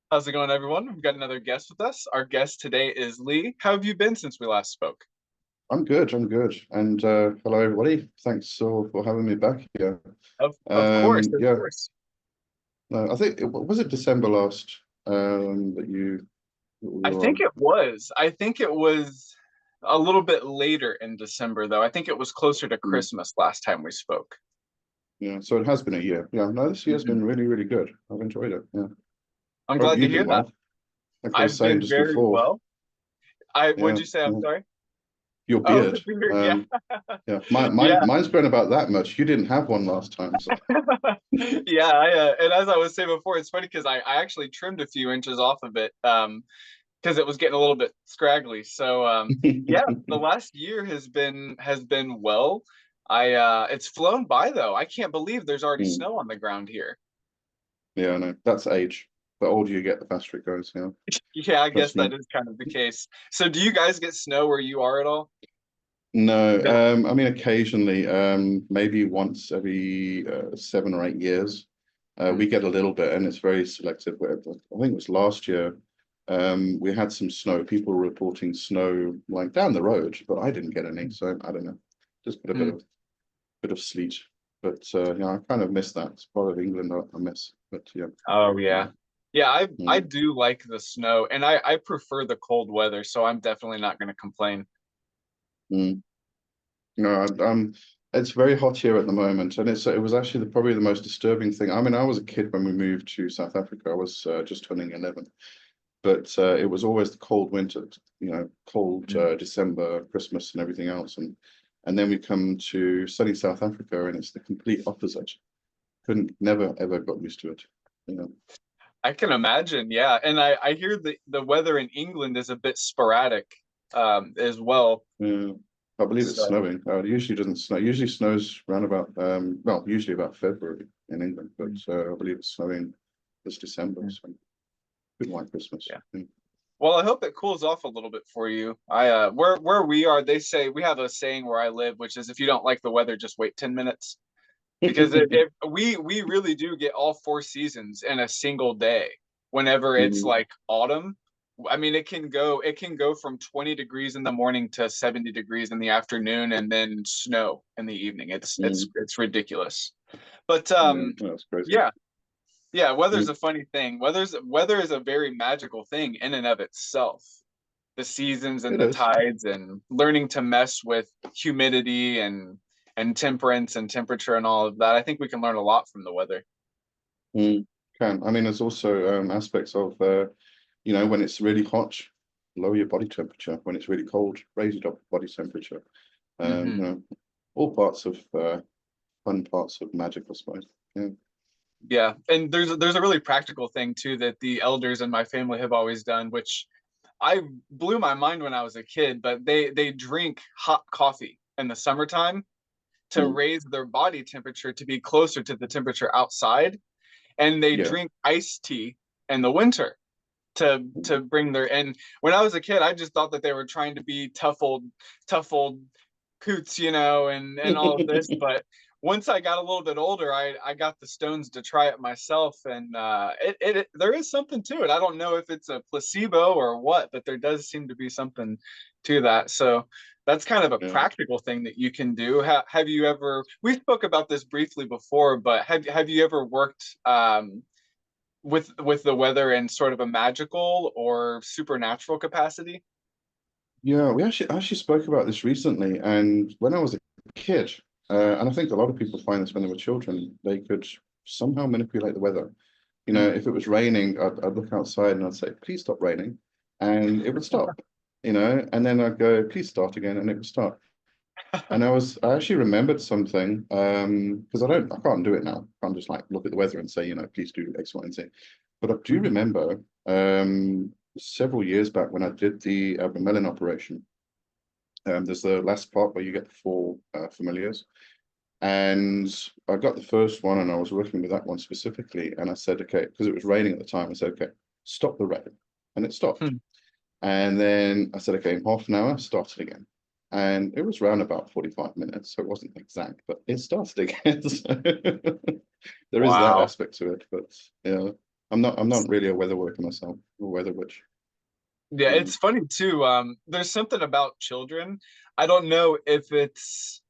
How's it going, everyone? We've got another guest with us. Our guest today is Lee. How have you been since we last spoke? I'm good. I'm good. And hello, everybody. Thanks for having me back here. Of course, of Yeah, course. no, I think was it December last that you I were think on. it was. I think it was a little bit later in December, though. I think it was closer to Mm, Christmas last time we spoke. yeah, so it has been a year. Yeah, no, this year's Mhm. been really, really good. I've enjoyed it. Yeah, I'm hope glad to you've hear been that. well. Like I was I've saying been just very before. well. What'd Yeah, you say? I'm yeah. sorry. Your Oh, the beard. beard. Yeah. Yeah, mine's grown about that much. You didn't have one last time, so. Yeah, and as I was saying before, it's funny because I actually trimmed a few inches off of it because it was getting a little bit scraggly. So yeah, the last year has been well. I It's flown by though. I can't believe there's already Mm, snow on the ground here. yeah, no, that's age. The older you get, the faster it goes. Yeah, Yeah, I guess trust that me. is kind of the case. So do you guys get snow where you are at all? No, No. I mean occasionally, maybe once every 7 or 8 years, we Mm. get a little bit, and it's very selective. I think it was last year, we had some snow. People were reporting snow like down the road, but I didn't get any, so I don't know. Just got a Mm. bit of sleet, but yeah, I kind of miss that. It's part of England I miss, but yeah, Oh yeah. Yeah, I mm, do like the snow and I prefer the cold weather, so I'm definitely not going to complain. mm. No, it's very hot here at the moment, and it was actually probably the most disturbing thing. I mean, I was a kid when we moved to South Africa. I was just turning 11, but it was always the cold winter, cold Mm. December, Christmas, and everything else, and then we come to sunny South Africa, and it's the complete opposite. Couldn't never ever got used to it. You know. I can imagine, yeah. And I hear the weather in England is a bit sporadic as well. Yeah. I believe it's So snowing. It usually doesn't snow. Usually snows around about well, usually about February in England, but mm, I believe it's snowing this December. mm, So good white Christmas. yeah. Mm. Well, I hope it cools off a little bit for you. I where we are, they say we have a saying where I live, which is if you don't like the weather, just wait 10 minutes. Because we really do get all four seasons in a single day whenever it's Mm, like autumn. I mean, it can go from 20 degrees in the morning to 70 degrees in the afternoon and then snow in the evening. It's it's mm, it's ridiculous. But yeah, that's crazy. yeah. Yeah, weather's Mm, a funny thing. Weather is a very magical thing in and of itself. The seasons and it the is. tides and learning to mess with humidity and temperance and temperature and all of that. I think we can learn a lot from the weather. Mm, can. I mean, there's also aspects of when it's really hot, lower your body temperature. When it's really cold, raise your body temperature. Hmm. All parts of fun parts of magic, I suppose. Yeah. Yeah, and there's a really practical thing too that the elders in my family have always done, which I blew my mind when I was a kid. But they drink hot coffee in the summertime to Mm, raise their body temperature to be closer to the temperature outside, and they yeah. drink iced tea in the winter to bring their. And when I was a kid, I just thought that they were trying to be tough old coots, and all of this. But once I got a little bit older, I got the stones to try it myself, and there is something to it. I don't know if it's a placebo or what, but there does seem to be something to that. So that's kind of a Yeah. practical thing that you can do. Have you ever? We spoke about this briefly before, but have you ever worked with the weather in sort of a magical or supernatural capacity? Yeah, we actually spoke about this recently, and when I was a kid, and I think a lot of people find this when they were children, they could somehow manipulate the weather. Mm. If it was raining, I'd look outside and I'd say, "Please stop raining," and it would stop. And then I'd go, "Please start again," and it would start. And I actually remembered something, because I can't do it now. I can't just like look at the weather and say, please do X, Y, and Z. But I do Mhm. remember several years back when I did the Melon operation. There's the last part where you get the four familiars. And I got the first one and I was working with that one specifically. And I said, okay, because it was raining at the time, I said, okay, stop the rain. And it stopped. Hmm. And then I said, okay, in half an hour, start it again. And it was around about 45 minutes. So it wasn't exact, but it started again. So there is that Wow. aspect to it. But yeah. I'm not really a weather worker myself, or weather witch. Yeah, it's funny too. There's something about children. I don't know if it's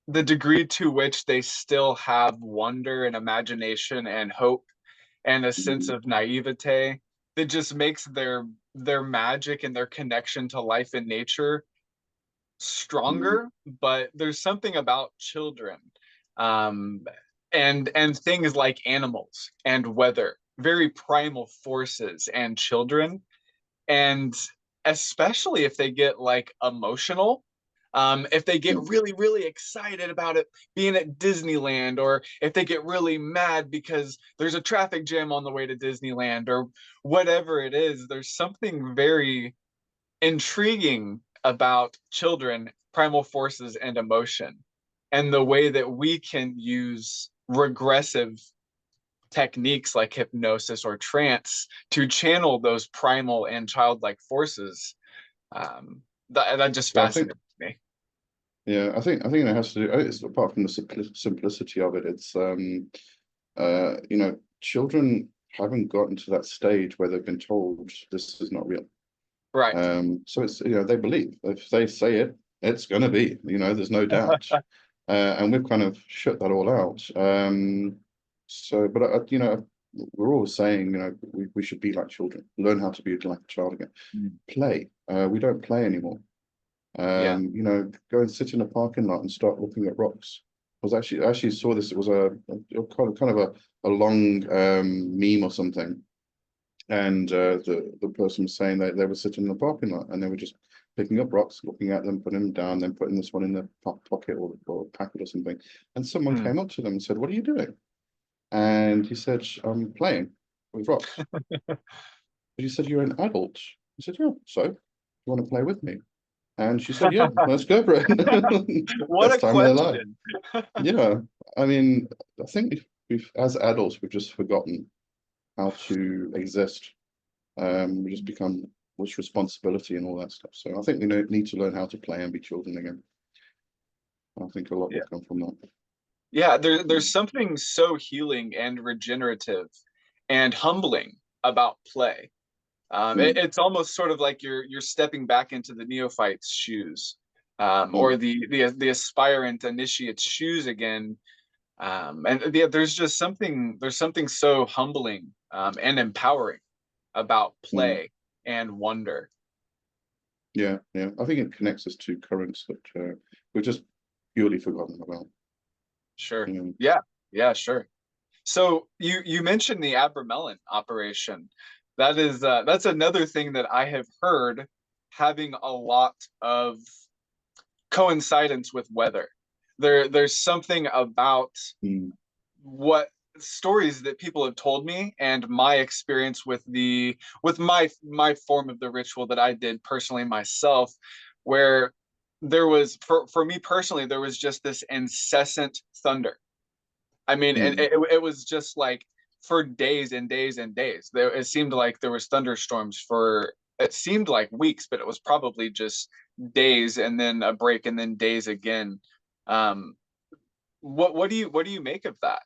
the degree to which they still have wonder and imagination and hope and a sense Mhm. of naivete that just makes their magic and their connection to life and nature Mhm. stronger. But there's something about children, um, and things like animals and weather, very primal forces and children, and especially if they get like emotional, if they get really really excited about it being at Disneyland, or if they get really mad because there's a traffic jam on the way to Disneyland, or whatever it is, there's something very intriguing about children, primal forces, and emotion, and the way that we can use regressive techniques like hypnosis or trance to channel those primal and childlike forces. That just Yeah, I think fascinates me. yeah, I think it has to do. It's apart from the simplicity of it. It's you know, children haven't gotten to that stage where they've been told this is not real. Right. So it's, you know, they believe if they say it, it's going to be. You know, there's no doubt. And we've kind of shut that all out. So, but you know, we're always saying, you know, we should be like children, learn how to be like a child again, play. We don't play anymore. Yeah. You know, go and sit in a parking lot and start looking at rocks. I actually saw this. It was a kind of a long meme or something, and the person was saying that they were sitting in the parking lot and they were just picking up rocks, looking at them, putting them down, then putting this one in the pocket or packet or something. And someone Hmm. came up to them and said, "What are you doing?" And he said, "I'm playing with rocks." But he said, "You're an adult." He said, "Yeah, so you want to play with me?" And she said, "Yeah, let's go for it." What a Best time of their life. question. Yeah, I mean, I think we've as adults we've just forgotten how to exist. We just become what's responsibility and all that stuff. So I think we need to learn how to play and be children again. I think a lot Yeah. will come from that. Yeah, there's something so healing and regenerative and humbling about play. Mm, It's almost sort of like you're stepping back into the neophyte's shoes, mm, or the aspirant initiate's shoes again. And yeah, there's something so humbling, and empowering about mm. play and wonder. Yeah, yeah. I think it connects us to currents that we've just purely forgotten about. Sure. You know. Yeah. Yeah. Sure. So you mentioned the Abramelin operation. That's another thing that I have heard having a lot of coincidence with weather. There's something about Mm, what stories that people have told me and my experience with my form of the ritual that I did personally myself, where there was, for me personally, there was just this incessant thunder. I mean, and mm, it was just like for days and days and days. It seemed like there was thunderstorms for, it seemed like weeks, but it was probably just days and then a break and then days again. Um, what do you make of that?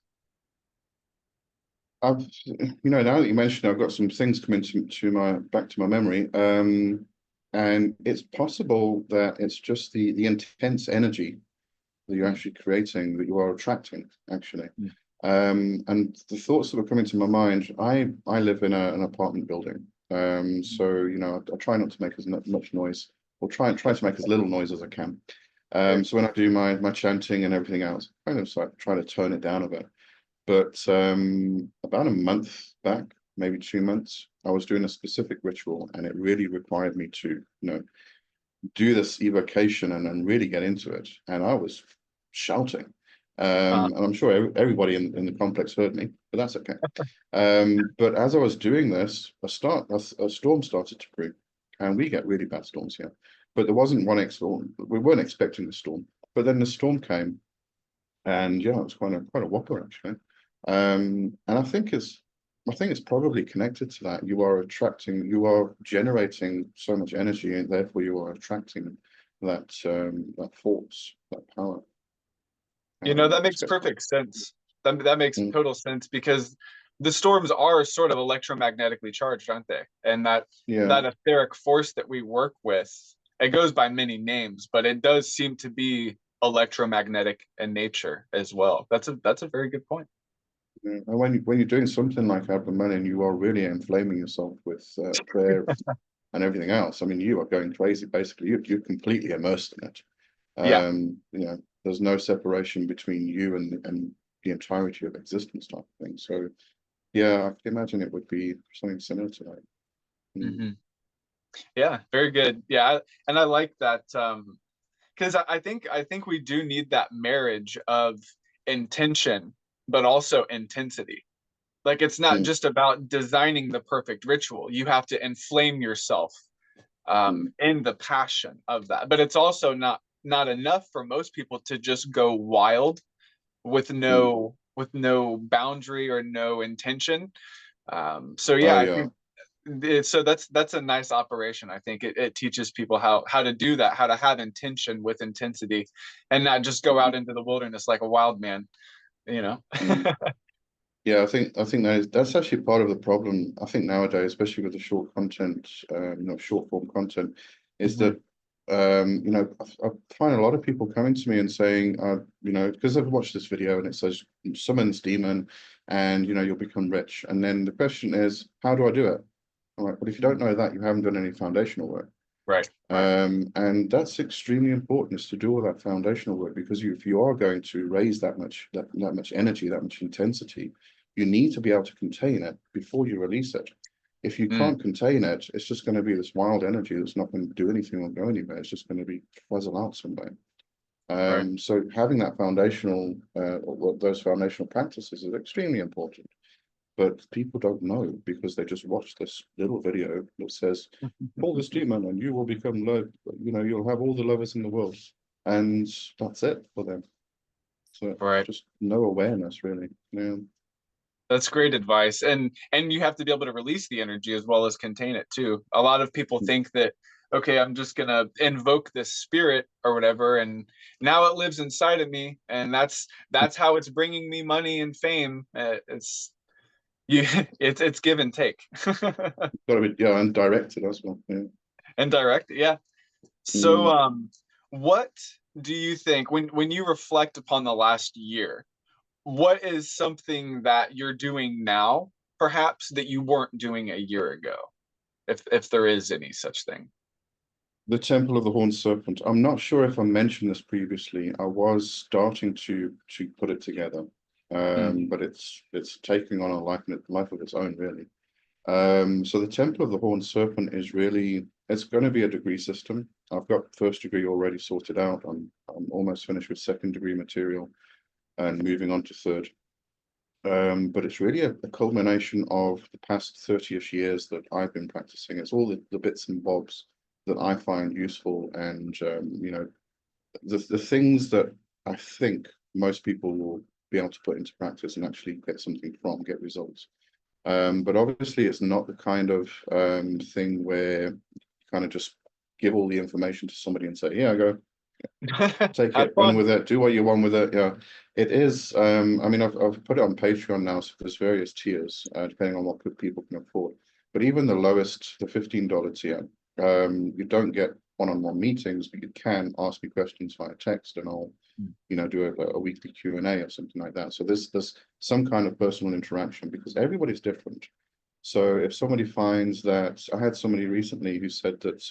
you know, now that you mentioned it, I've got some things coming to my back to my memory. And it's possible that it's just the intense energy that you're Mm, actually creating that you are attracting, actually. mm, And the thoughts that were coming to my mind, I live in an apartment building. So, you know, I try not to make as much noise, or try to make as little noise as I can. sure. So when I do my chanting and everything else, I kind of like try to tone it down a bit. But about a month back, maybe 2 months, I was doing a specific ritual, and it really required me to, you know, do this evocation and really get into it. And I was shouting. And I'm sure everybody in the complex heard me, but that's okay. But as I was doing this, a storm started to brew, and we get really bad storms here. But there wasn't one storm. We weren't expecting the storm, but then the storm came, and yeah, it was quite a whopper actually. And I think it's probably connected to that. You are generating so much energy, and therefore you are attracting that force, that power. You know, that It's makes got, perfect sense. That makes mm, total sense because the storms are sort of electromagnetically charged, aren't they? And Yeah. that etheric force that we work with, it goes by many names, but it does seem to be electromagnetic in nature as well. That's a very good point. Yeah. And when you're doing something like Abramelin, you are really inflaming yourself with prayer and everything else. I mean, you are going crazy. Basically, you're completely immersed in it. Yeah. You know, there's no separation between you and the entirety of existence, type of thing. So, yeah, I can imagine it would be something similar to that. Mm-hmm. Yeah, very good. Yeah, and I like that, because I think we do need that marriage of intention, but also intensity. Like, it's not Mm, just about designing the perfect ritual. You have to inflame yourself mm, in the passion of that. But it's also not enough for most people to just go wild with mm. no boundary or no intention. So Oh yeah, I yeah. think so that's a nice operation. I think it teaches people how to do that, how to have intention with intensity, and not just go out into the wilderness like a wild man, you know. Mm. Yeah, I think that's actually part of the problem. I think nowadays, especially with the short content, short form content, is Mhm. that I find a lot of people coming to me and saying, because they've watched this video and it says summon this demon, and you'll become rich. And then the question is, how do I do it? I'm like, well, if you don't know that, you haven't done any foundational work. Right, right. And that's extremely important, is to do all that foundational work, because if you are going to raise that much energy, that much intensity, you need to be able to contain it before you release it. If you Mm, can't contain it, it's just going to be this wild energy that's not going to do anything or go anywhere. It's just going to be fuzzle out somewhere. right. So having that foundational, or those foundational practices is extremely important. But people don't know, because they just watch this little video that says, "Call this demon and you will become love. You'll have all the lovers in the world," and that's it for them. So Right. just no awareness, really. Yeah. That's great advice. And you have to be able to release the energy as well as contain it too. A lot of people think that, okay, I'm just gonna invoke this spirit or whatever, and now it lives inside of me, and that's how it's bringing me money and fame. It's you, it's give and take. Got to be, yeah, and directed as well. Yeah. And direct, yeah. So, Mm. what do you think when you reflect upon the last year? What is something that you're doing now, perhaps, that you weren't doing a year ago, if there is any such thing? The Temple of the Horned Serpent. I'm not sure if I mentioned this previously. I was starting to put it together, Mm, but it's taking on a life of its own, really. So the Temple of the Horned Serpent is really, it's going to be a degree system. I've got first degree already sorted out. I'm almost finished with second degree material and moving on to third. But it's really a culmination of the past 30-ish years that I've been practicing. It's all the bits and bobs that I find useful, and the things that I think most people will be able to put into practice and actually get something from, get results. But obviously, it's not the kind of thing where you kind of just give all the information to somebody and say, "Yeah, go take have it, run fun. with it, do what you want with it." Yeah, it is. I mean, I've put it on Patreon now, so there's various tiers depending on what people can afford. But even the lowest, the $15 tier, you don't get one-on-one meetings, but you can ask me questions via text, and I'll do a weekly Q&A or something like that. So there's some kind of personal interaction, because everybody's different. So if somebody finds that, I had somebody recently who said that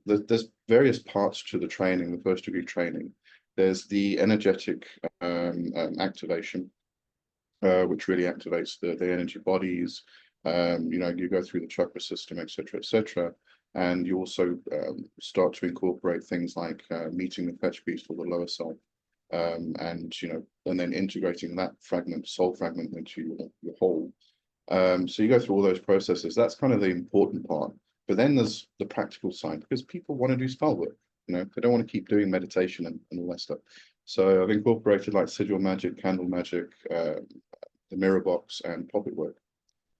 there's various parts to the training, the first degree training. There's the energetic activation, which really activates the energy bodies. You go through the chakra system, etc., and you also start to incorporate things like meeting the fetch beast or the lower self, and then integrating that soul fragment into your whole. So you go through all those processes. That's kind of the important part. But then there's the practical side, because people want to do spell work. They don't want to keep doing meditation and all that stuff. So I've incorporated like sigil magic, candle magic, the mirror box, and puppet work,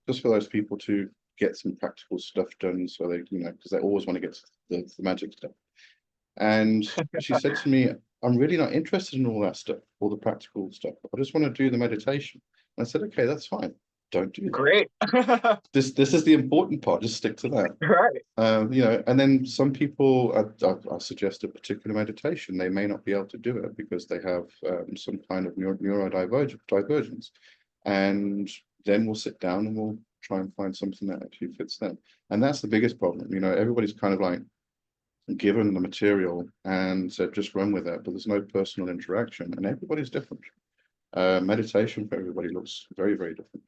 just for those people to get some practical stuff done. So they, because they always want to get to the magic stuff. And she said to me, "I'm really not interested in all that stuff, all the practical stuff. I just want to do the meditation." I said, okay, that's fine. Don't do that. Great. This is the important part. Just stick to that. Right. You know, and then some people, I suggest a particular meditation. They may not be able to do it because they have some kind of neurodivergence. And then we'll sit down and we'll try and find something that actually fits them. And that's the biggest problem. You know, everybody's kind of like given the material and said, just run with it, but there's no personal interaction, and everybody's different. Meditation for everybody looks very, very different.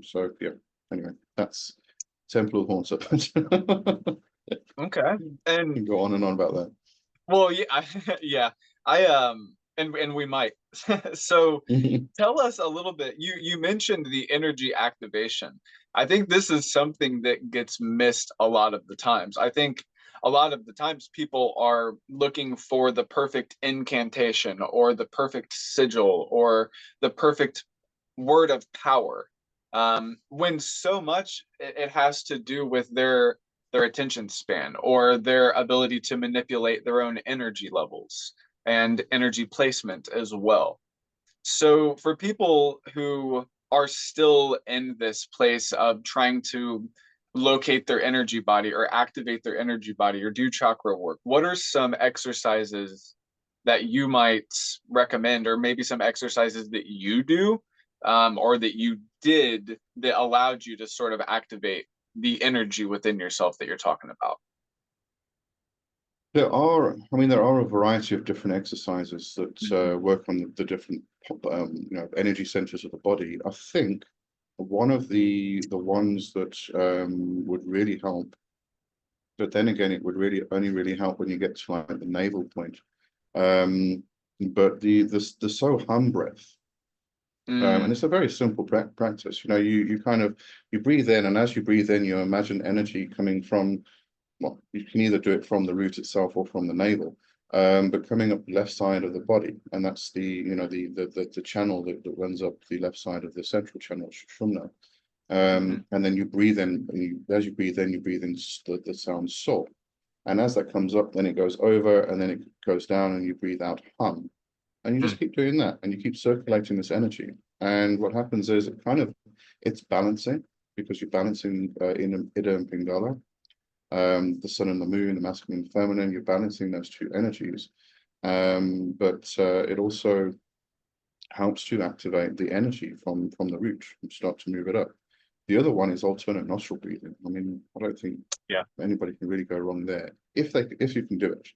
So yeah, anyway, that's Temple of Horn Serpent. Okay. And go on and on about that. well, yeah, yeah. And we might. So tell us a little bit. You mentioned the energy activation. I think this is something that gets missed a lot of the times. I think a lot of the times people are looking for the perfect incantation or the perfect sigil or the perfect word of power, when so much it has to do with their attention span or their ability to manipulate their own energy levels and energy placement as well. So for people who are still in this place of trying to locate their energy body or activate their energy body or do chakra work, what are some exercises that you might recommend, or maybe some exercises that you do, or that you did, that allowed you to sort of activate the energy within yourself that you're talking about? There are a variety of different exercises that work on the different you know, energy centers of the body. I think one of the ones that would really help, but then again, it would really only really help when you get to like the navel point. But the so hum breath. And it's a very simple practice. You know, you kind of breathe in, and as you breathe in, you imagine energy coming from, well, you can either do it from the root itself or from the navel, but coming up the left side of the body, and that's the, you know, the channel that runs up the left side of the central channel, Shumna. And then you breathe in, and as you breathe in the sound so. And as that comes up, then it goes over, and then it goes down, and you breathe out hum. And you just keep doing that, and you keep circulating this energy. And what happens is it's balancing, because you're balancing in Ida and Pingala, the sun and the moon, the masculine and feminine. You're balancing those two energies. But it also helps to activate the energy from the root and start to move it up. The other one is alternate nostril breathing. I mean, I don't think anybody can really go wrong there if you can do it.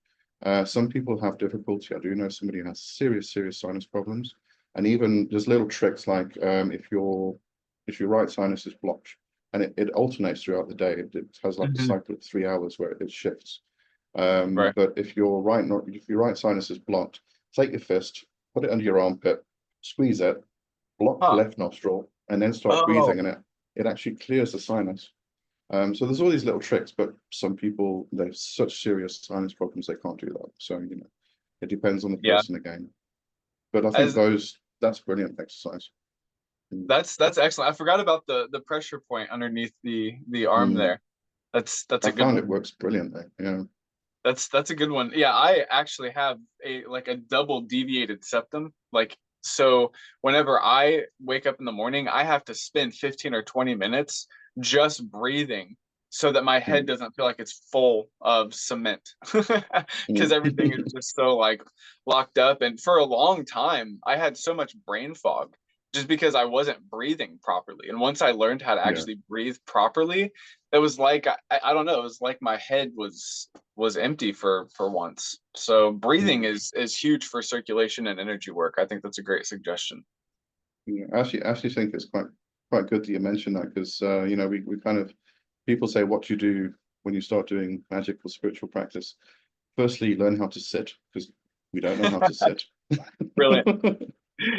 Some people have difficulty. I do know somebody who has serious sinus problems, and even there's little tricks like if your right sinus is blocked, and it alternates throughout the day. It has like a cycle of 3 hours where it shifts. Right. But if your right sinus is blocked, take your fist, put it under your armpit, squeeze it, block the left nostril, and then start breathing, and it actually clears the sinus. So there's all these little tricks, but some people, they have such serious sinus problems, they can't do that. So, you know, it depends on the person again. But I think that's brilliant exercise. That's excellent. I forgot about the pressure point underneath the arm there. That's a good one. It works brilliantly. Yeah. That's a good one. Yeah, I actually have a double deviated septum. So whenever I wake up in the morning, I have to spend 15 or 20 minutes just breathing so that my head doesn't feel like it's full of cement, because everything is just so locked up. And for a long time, I had so much brain fog just because I wasn't breathing properly. And once I learned how to actually breathe properly, it was like, I don't know, it was like my head was empty for once. So breathing is huge for circulation and energy work. I think that's a great suggestion. Yeah, I actually think it's quite good that you mentioned that, because you know, we kind of, people say, what do you do when you start doing magic or spiritual practice? Firstly, learn how to sit, because we don't know how to sit. Brilliant.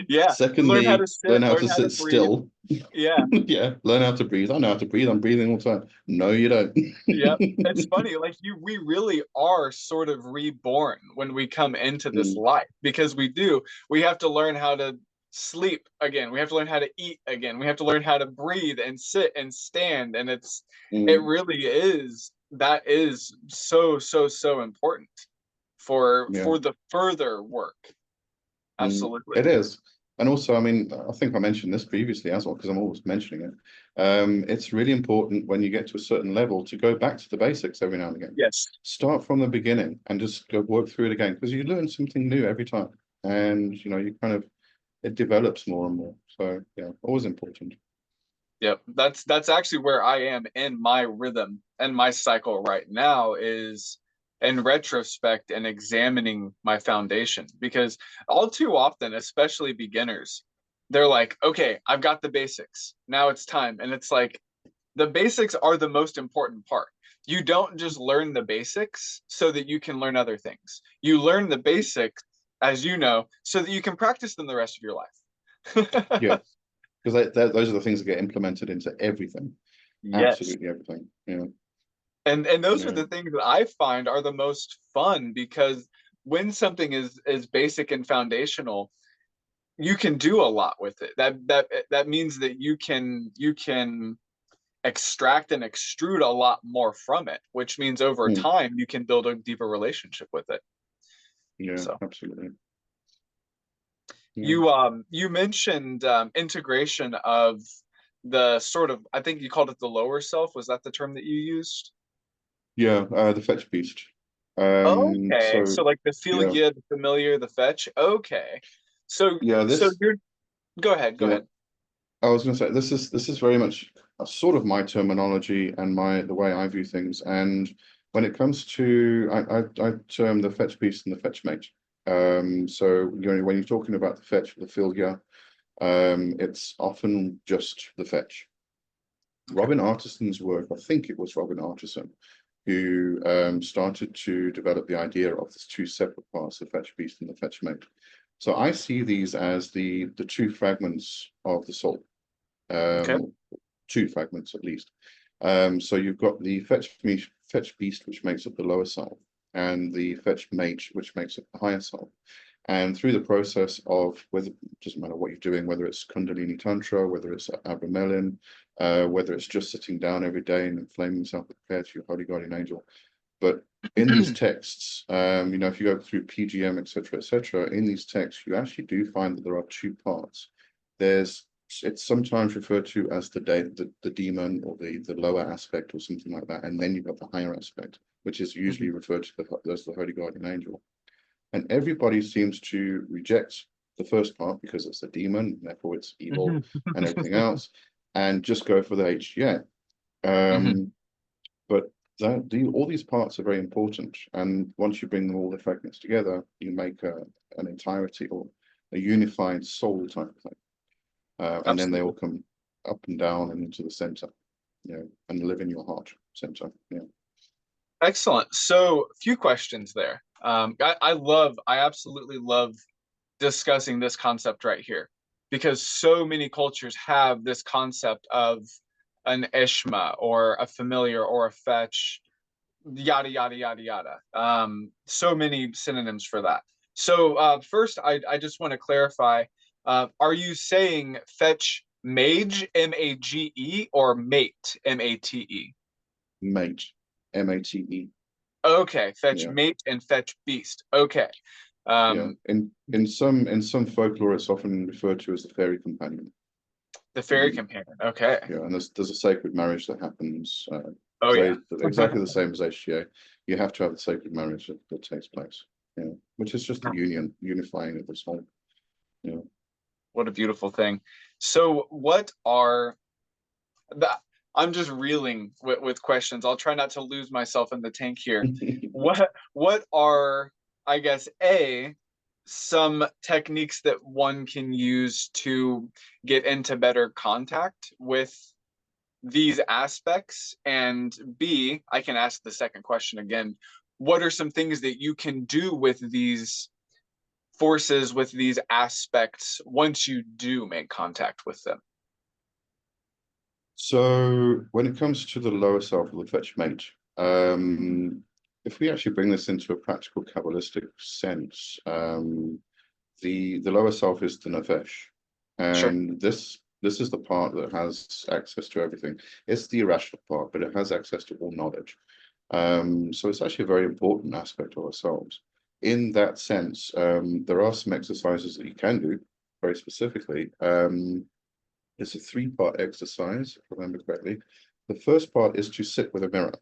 Yeah. Secondly, learn how to sit still. Yeah. Yeah. Learn how to breathe. I know how to breathe. I'm breathing all the time. No, you don't. Yeah. It's funny. We really are sort of reborn when we come into this life, because we have to learn how to sleep again. We have to learn how to eat again. We have to learn how to breathe and sit and stand. And it really is, that is so important for the further work. Absolutely. It is. And also, I mean, I think I mentioned this previously as well, because I'm always mentioning it. It's really important when you get to a certain level to go back to the basics every now and again. Yes. Start from the beginning and just go work through it again, because you learn something new every time. And, you know, you kind of, it develops more and more. So, yeah, always important. Yep. That's actually where I am in my rhythm and my cycle right now, is in retrospect and examining my foundation, because all too often, especially beginners, they're like, okay, I've got the basics. Now it's time. And it's like, the basics are the most important part. You don't just learn the basics so that you can learn other things. You learn the basics, as you know, so that you can practice them the rest of your life. Yeah, because those are the things that get implemented into everything. Yes. Absolutely everything. Yeah. And those are Yeah. the things that I find are the most fun, because when something is basic and foundational, you can do a lot with it. That means that you can extract and extrude a lot more from it, which means over Mm. time you can build a deeper relationship with it. Yeah, So absolutely. Yeah. you mentioned integration of the sort of, I think you called it the lower self. Was that the term that you used? Yeah, the fetch beast. Okay, So so like the yeah, Philia, the familiar, the fetch. Okay, so yeah, so this you're, go ahead, go yeah. ahead. I was going to say this is very much a sort of my terminology and the way I view things. And when it comes to I term the fetch beast and the fetch mate. So you know, when you're talking about the fetch, the Philia, it's often just the fetch. Okay. Robin Artison's work, I think it was Robin Artison, who started to develop the idea of these two separate parts, the fetch beast and the fetch mate. So I see these as the two fragments of the soul, Okay. two fragments at least. So you've got the fetch beast, which makes up the lower self, and the fetch mate, which makes up the higher self. And through the process of, whether, it doesn't matter what you're doing, whether it's Kundalini Tantra, whether it's Abramelin, whether it's just sitting down every day and inflaming yourself with prayer to your holy guardian angel. But in these texts, you know, if you go through PGM, etc., in these texts, you actually do find that there are two parts. It's sometimes referred to as the demon, or the lower aspect, or something like that, and then you've got the higher aspect, which is usually referred to as the holy guardian angel. And everybody seems to reject the first part because it's a demon, therefore it's evil and everything else, and just go for the HGA. But all these parts are very important, and once you bring them all the fragments together, you make an entirety, or a unified soul type of thing. And then they all Absolutely. come up and down and into the center, you know, and live in your heart center. Yeah. Excellent. So, a few questions there. I absolutely love discussing this concept right here, because so many cultures have this concept of an Ishma or a familiar or a fetch, yada yada yada yada. So many synonyms for that. So first, I just want to clarify: are you saying fetch mage, MAGE, or mate, MATE? Mate, MATE. Okay, fetch Yeah. mate and fetch beast. Okay. Yeah. Um, In some folklore, it's often referred to as the fairy companion. the fairy companion. Okay. Yeah, and there's a sacred marriage that happens. Oh yeah. Exactly the same as HGA. You have to have the sacred marriage that takes place. Yeah, which is just the unifying of the soul. Yeah. What a beautiful thing. So, what are the? I'm just reeling with questions. I'll try not to lose myself in the tank here. What are, I guess, some techniques that one can use to get into better contact with these aspects? And B, I can ask the second question again. What are some things that you can do with these forces, with these aspects, once you do make contact with them? So when it comes to the lower self of the fetch mate, if we actually bring this into a practical Kabbalistic sense, the lower self is the nefesh, Sure. and this is the part that has access to everything. It's the irrational part, but it has access to all knowledge. So it's actually a very important aspect of ourselves. In that sense, there are some exercises that you can do very specifically, it's a 3-part exercise, if I remember correctly. The first part is to sit with a mirror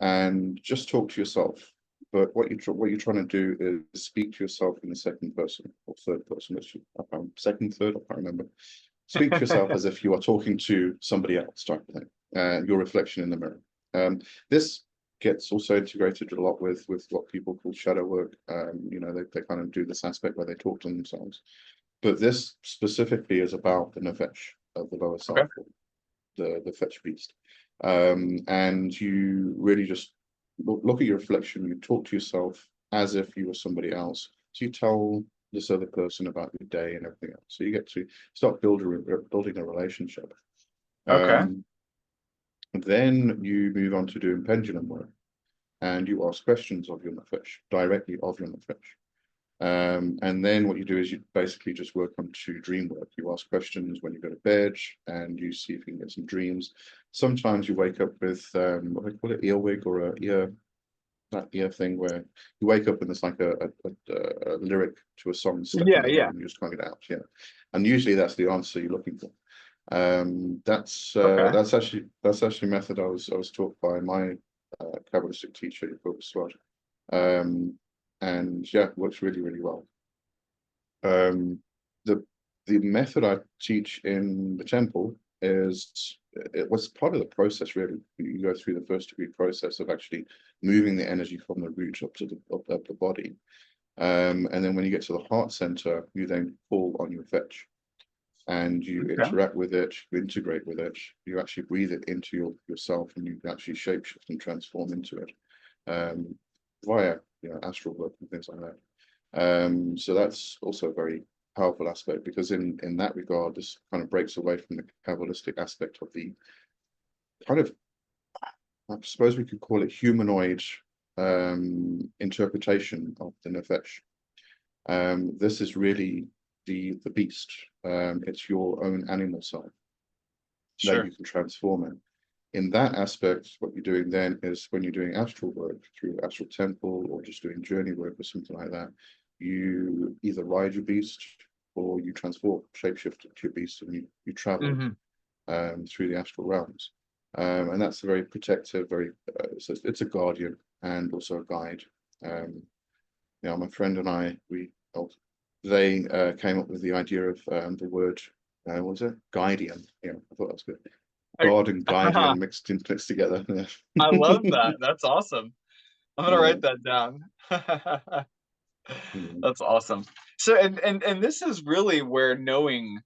and just talk to yourself. But what you're trying to do is speak to yourself in the second person or third person, second, third, I can't remember. Speak to yourself as if you are talking to somebody else, type of thing, your reflection in the mirror. This gets also integrated a lot with what people call shadow work. You know, they kind of do this aspect where they talk to themselves. But this specifically is about the nefesh of the lower self, the fetch beast. And you really just look at your reflection, you talk to yourself as if you were somebody else. So you tell this other person about your day and everything else. So you get to start building a relationship. Okay. Then you move on to doing pendulum work, and you ask questions of your nefesh, directly of your nefesh. And then what you do is you basically just work on to dream work. You ask questions when you go to bed, and you see if you can get some dreams. Sometimes you wake up with what they call it, earwig, or that ear thing where you wake up and there's like a lyric to a song stuck in your head and you just can't get out. Yeah, and usually that's the answer you're looking for. That's actually a method I was taught by my Kabbalistic teacher, and yeah, works really, really well. The method I teach in the temple it was part of the process, really. You go through the first degree process of actually moving the energy from the root up to the body, and then when you get to the heart center, you then fall on your fetch, and you interact with it, you integrate with it, you actually breathe it into yourself, and you actually shapeshift and transform into it via astral work and things like that. So that's also a very powerful aspect, because in that regard, this kind of breaks away from the Kabbalistic aspect of the kind of, I suppose we could call it, humanoid interpretation of the nefesh. This is really the beast. It's your own animal side that you can transform in that aspect. What you're doing then is, when you're doing astral work through astral temple or just doing journey work or something like that, you either ride your beast or you transform, shapeshift to your beast, and you travel through the astral realms. And that's a very protective, it's a guardian and also a guide. My friend and I, they came up with the idea of the word, what was it? Guardian. Yeah, I thought that was good. God and guardian mixed together. Yeah. I love that. That's awesome. I'm gonna write that down. That's awesome. So, and this is really where knowing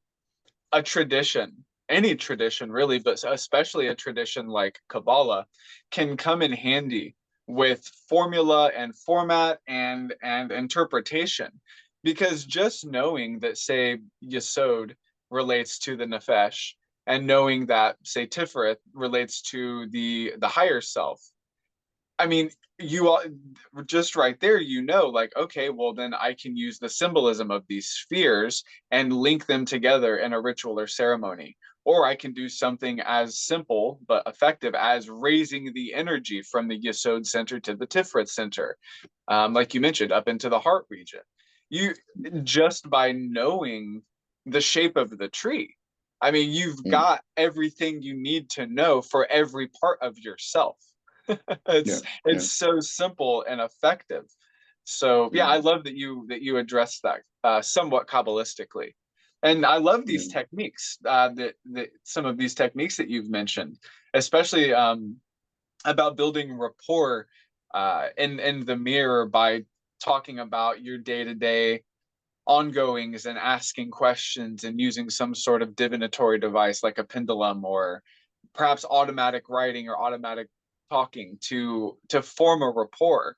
a tradition, any tradition really, but especially a tradition like Qabalah, can come in handy with formula and format and interpretation. Because just knowing that, say, Yesod relates to the Nefesh, and knowing that, say, Tiferet relates to the higher self, I mean, you all just right there, like, okay, well, then I can use the symbolism of these spheres and link them together in a ritual or ceremony. Or I can do something as simple but effective as raising the energy from the Yesod center to the Tiferet center, like you mentioned, up into the heart region. You just by knowing the shape of the tree, I mean, you've got everything you need to know for every part of yourself. It's so simple and effective. So I love that you address that somewhat Kabbalistically. And I love these techniques, that some of these techniques that you've mentioned, especially about building rapport in the mirror by talking about your day-to-day ongoings and asking questions and using some sort of divinatory device like a pendulum, or perhaps automatic writing or automatic talking to form a rapport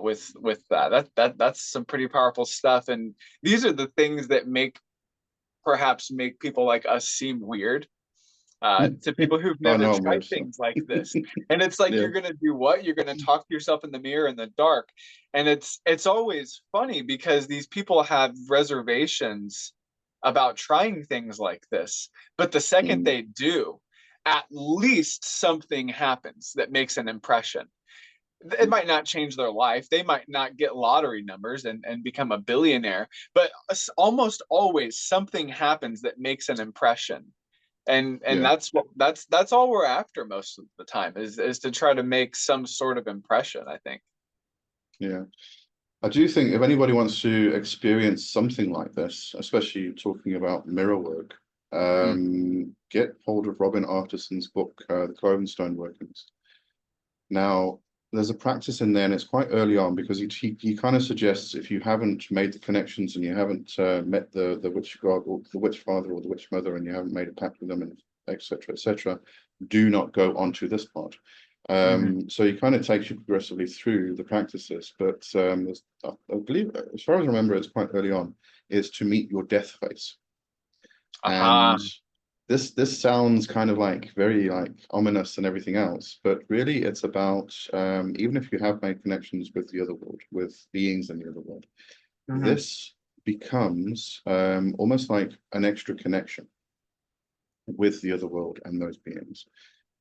with that's some pretty powerful stuff. And these are the things that perhaps make people like us seem weird to people who've never tried things like this. And it's like, you're gonna do what? You're gonna talk to yourself in the mirror in the dark. And it's always funny, because these people have reservations about trying things like this, but the second they do, at least something happens that makes an impression. it might not change their life. They might not get lottery numbers and become a billionaire, but almost always something happens that makes an impression. And Yeah, that's all we're after most of the time is to try to make some sort of impression, I think. yeah. I do think if anybody wants to experience something like this, especially talking about mirror work, Mm. get hold of Robin Artison's book, The Cloven Stone Workings. Now, there's a practice in there, and it's quite early on because he kind of suggests if you haven't made the connections and you haven't met the witch god or the witch father or the witch mother and you haven't made a pact with them, and etc., do not go onto this part. So he kind of takes you progressively through the practices, but I believe, as far as I remember, it's quite early on, is to meet your death face. Aha. And this sounds kind of like very like ominous and everything else, but really it's about even if you have made connections with the other world, with beings in the other world, this becomes almost like an extra connection with the other world and those beings.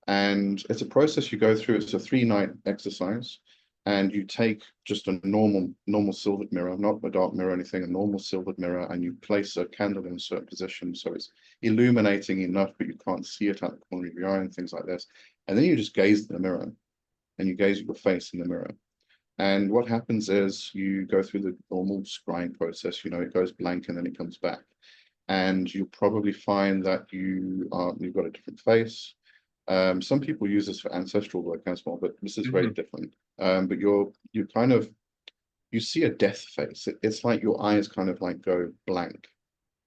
And it's a process you go through. It's a 3-night exercise, and you take just a normal silvered mirror, not a dark mirror or anything, a normal silvered mirror, and you place a candle in a certain position so it's illuminating enough, but you can't see it out the corner of your eye and things like this. And then you just gaze in the mirror, and you gaze at your face in the mirror. And what happens is you go through the normal scrying process. You know, it goes blank and then it comes back. And you'll probably find that you've got a different face. Some people use this for ancestral work as well, but this is very different. But you kind of you see a death face. It's like your eyes kind of like go blank.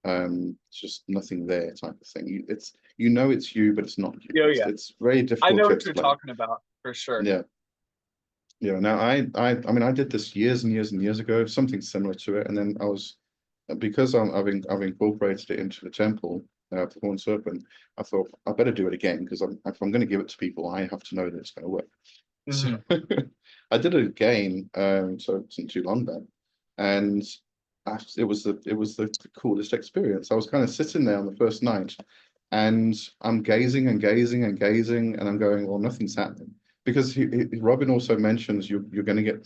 It's just nothing there type of thing. It's it's you, but it's not you. Oh yeah, It's very I difficult know to what you're explain. talking about for sure. Yeah. Yeah. Now I mean I did this years and years and years ago, something similar to it, and then I was because I've incorporated it into the temple, the Horn Serpent. I thought I better do it again because if I'm going to give it to people, I have to know that it's going to work. So I did it again, so it wasn't too long back, and it was the coolest experience. I was kind of sitting there on the first night, and I'm gazing and gazing and gazing, and I'm going, well, nothing's happening because Robin also mentions you're going to get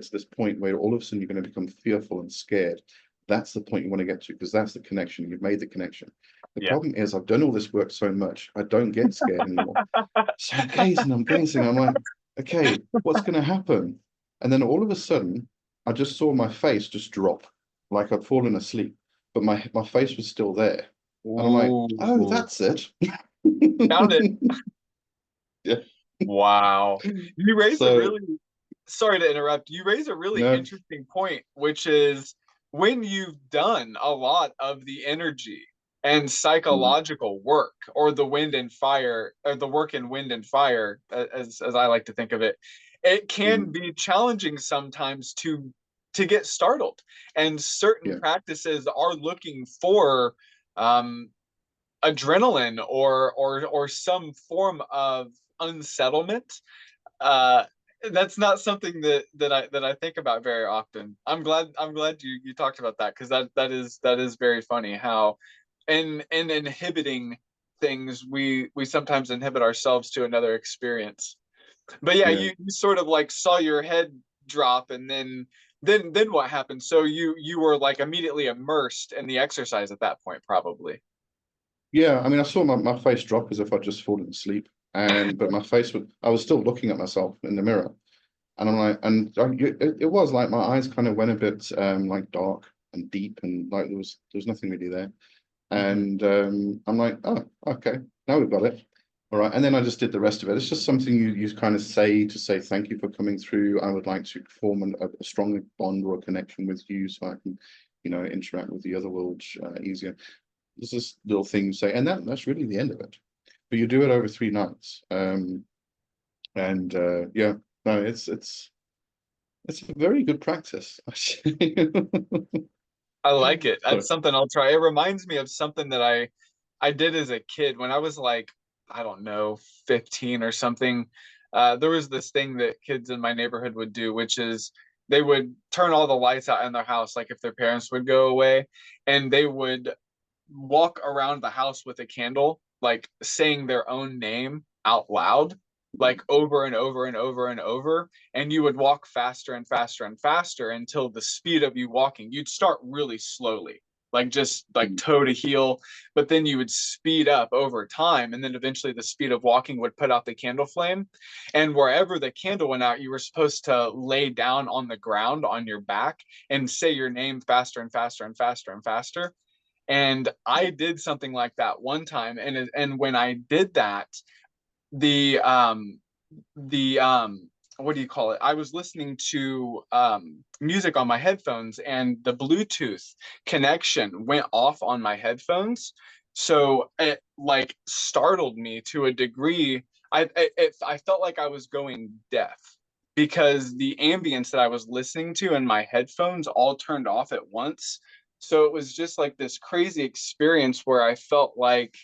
to this point where all of a sudden you're going to become fearful and scared. That's the point you want to get to because that's the connection. You've made the connection. The Yeah. problem is I've done all this work so much, I don't get scared anymore. So I'm gazing, I'm like, okay, what's going to happen? And then all of a sudden, I just saw my face just drop, like I'd fallen asleep, but my face was still there. And I'm like, oh, Ooh. that's it. Found it. Yeah. Wow. You raise a So, really, sorry to interrupt, you raise a really no, interesting point, which is when you've done a lot of the energy and mm, psychological work, or the wind and fire, or the work in wind and fire, as I like to think of it, it can mm, be challenging sometimes to get startled. And certain yeah, practices are looking for um, adrenaline or some form of unsettlement. uh that's not something that I think about very often. I'm glad you talked about that, because that is very funny how in inhibiting things we sometimes inhibit ourselves to another experience. But yeah, yeah. you sort of like saw your head drop, and then what happened? So you were like immediately immersed in the exercise at that point, probably. Yeah, I mean, I saw my face drop as if I'd just fallen asleep. But my face I was still looking at myself in the mirror. And I'm like, it was like my eyes kind of went a bit like dark and deep, and like there was nothing really there. And I'm like, oh, okay, now we've got it. All right. And then I just did the rest of it. It's just something you kind of say to say thank you for coming through. I would like to form a strong bond or a connection with you so I can, interact with the other world easier. There's this little thing you say, and that's really the end of it. But you do it over 3 nights. And yeah, no, it's a very good practice, actually. I like it. That's But something I'll try. It reminds me of something that I did as a kid when I was like, I don't know, 15 or something. There was this thing that kids in my neighborhood would do, which is they would turn all the lights out in their house, like if their parents would go away, and they would walk around the house with a candle, like saying their own name out loud. like over and over and over and over, and you would walk faster and faster and faster until the speed of you walking, you'd start really slowly, like just like Mm. toe to heel, but then you would speed up over time, and then eventually the speed of walking would put out the candle flame, and wherever the candle went out, you were supposed to lay down on the ground on your back and say your name faster and faster and faster and faster. And I did something like that one time, and when I did that, the what do you call it, I was listening to music on my headphones, and the Bluetooth connection went off on my headphones, so it like startled me to a degree. I felt like I was going deaf because the ambience that I was listening to in my headphones all turned off at once. So it was just like this crazy experience where I felt like,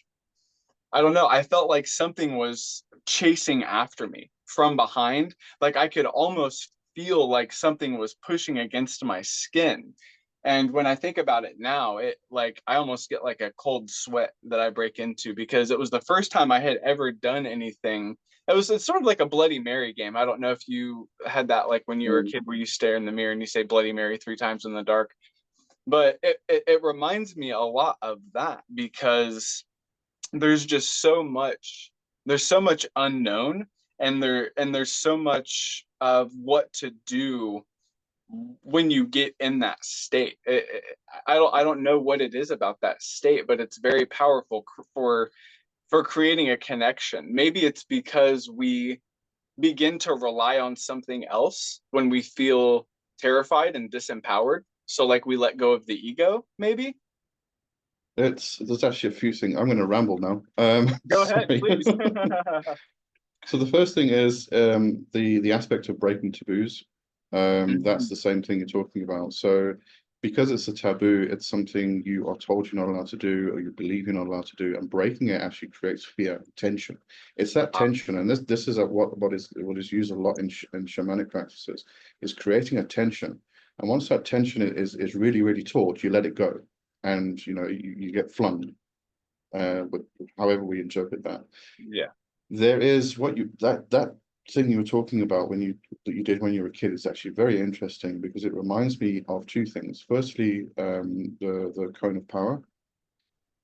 I don't know, I felt like something was chasing after me from behind. Like I could almost feel like something was pushing against my skin. And when I think about it now, it like I almost get like a cold sweat that I break into, because it was the first time I had ever done anything. It's sort of like a Bloody Mary game. I don't know if you had that like when you were a Mm. kid where you stare in the mirror and you say Bloody Mary 3 times in the dark. But it reminds me a lot of that, because there's just so much, there's so much unknown, and there's so much of what to do when you get in that state. I don't know what it is about that state, but it's very powerful for creating a connection. Maybe it's because we begin to rely on something else when we feel terrified and disempowered, so like we let go of the ego, maybe. There's actually a few things. I'm going to ramble now. Go ahead, Sorry. please. So the first thing is the aspect of breaking taboos. That's Mhm. the same thing you're talking about. So because it's a taboo, it's something you are told you're not allowed to do, or you believe you're not allowed to do, and breaking it actually creates fear, tension. It's that tension, and this is what is used a lot in shamanic practices, is creating a tension. And once that tension is really, really taut, you let it go, and you get flung, with however we interpret that. Yeah. There is that thing you were talking about that you did when you were a kid is actually very interesting, because it reminds me of two things. Firstly, the cone of power.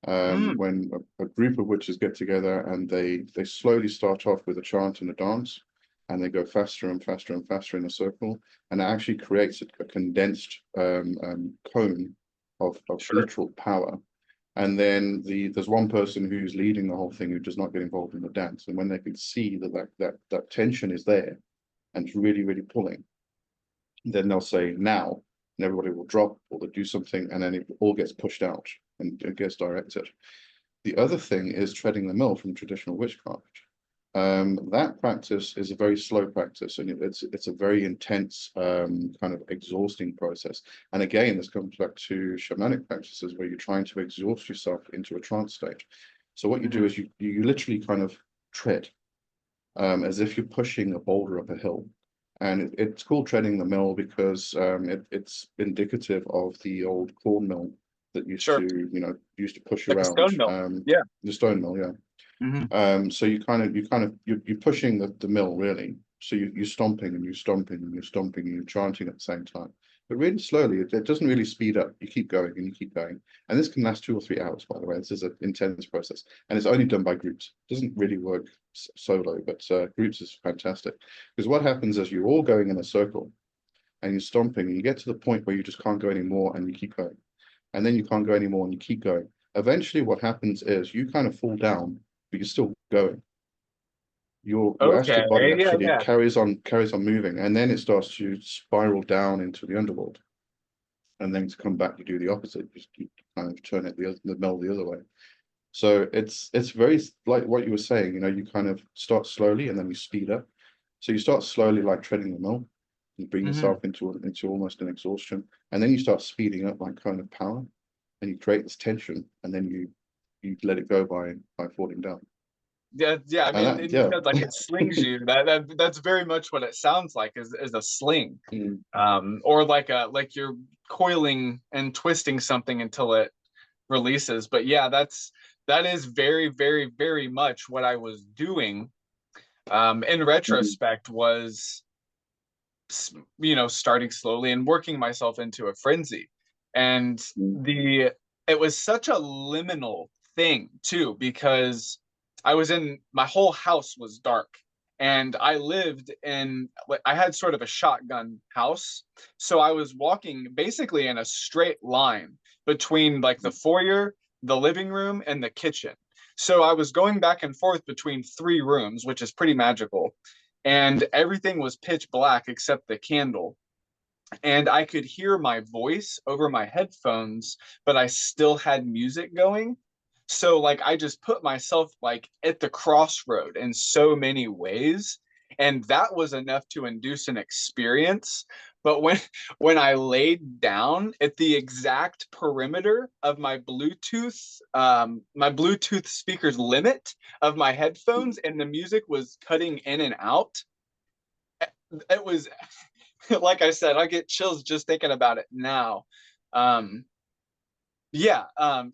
Mm, When a group of witches get together and they slowly start off with a chant and a dance, and they go faster and faster and faster in a circle, and it actually creates a condensed cone of sure. literal power. And then there's one person who's leading the whole thing who does not get involved in the dance. And when they can see that tension is there and it's really, really pulling, then they'll say now, and everybody will drop or they'll do something, and then it all gets pushed out and it gets directed. The other thing is treading the mill from traditional witchcraft. That practice is a very slow practice, and it's a very intense, kind of exhausting process. And again, this comes back to shamanic practices where you're trying to exhaust yourself into a trance state. So what you do Mhm. is you literally kind of tread, as if you're pushing a boulder up a hill. And it's called treading the mill because it's indicative of the old corn mill that Sure. used to push Like a around, stone mill. Yeah. the stone mill, yeah. Hmm. So you're pushing the mill really. So you're stomping and you're stomping and you're stomping and you're chanting at the same time. But really slowly, it doesn't really speed up. You keep going and you keep going. And this can last 2 or 3 hours, by the way. This is an intense process. And it's only done by groups. It doesn't really work solo, but groups is fantastic. Because what happens is you're all going in a circle and you're stomping and you get to the point where you just can't go anymore and you keep going. And then you can't go anymore and you keep going. Eventually what happens is you kind of fall down, but you're still going. Your Okay. astral body Yeah. actually Yeah. carries on moving, and then it starts to spiral down into the underworld. And then to come back, you do the opposite. You kind of turn it the mill the other way. So it's very like what you were saying. You kind of start slowly and then you speed up. So you start slowly, like treading the mill. You bring Hmm. yourself into almost an exhaustion, and then you start speeding up like kind of power, and you create this tension, and then you let it go by falling down. Yeah. Yeah. I And mean, that, and you yeah. said like it slings you. That's very much what it sounds like, is a sling. Mm. Or like you're coiling and twisting something until it releases. But yeah, that is very, very, very much what I was doing. in retrospect was, you know, starting slowly and working myself into a frenzy. And it was such a liminal thing too, because my whole house was dark, and I had sort of a shotgun house. So I was walking basically in a straight line between like the foyer, the living room, and the kitchen. So I was going back and forth between 3 rooms, which is pretty magical. And everything was pitch black except the candle. And I could hear my voice over my headphones, but I still had music going. So like I just put myself like at the crossroad in so many ways, and that was enough to induce an experience. But when I laid down at the exact perimeter of my Bluetooth speaker's limit of my headphones, and the music was cutting in and out, it was like I said, I get chills just thinking about it now. Um,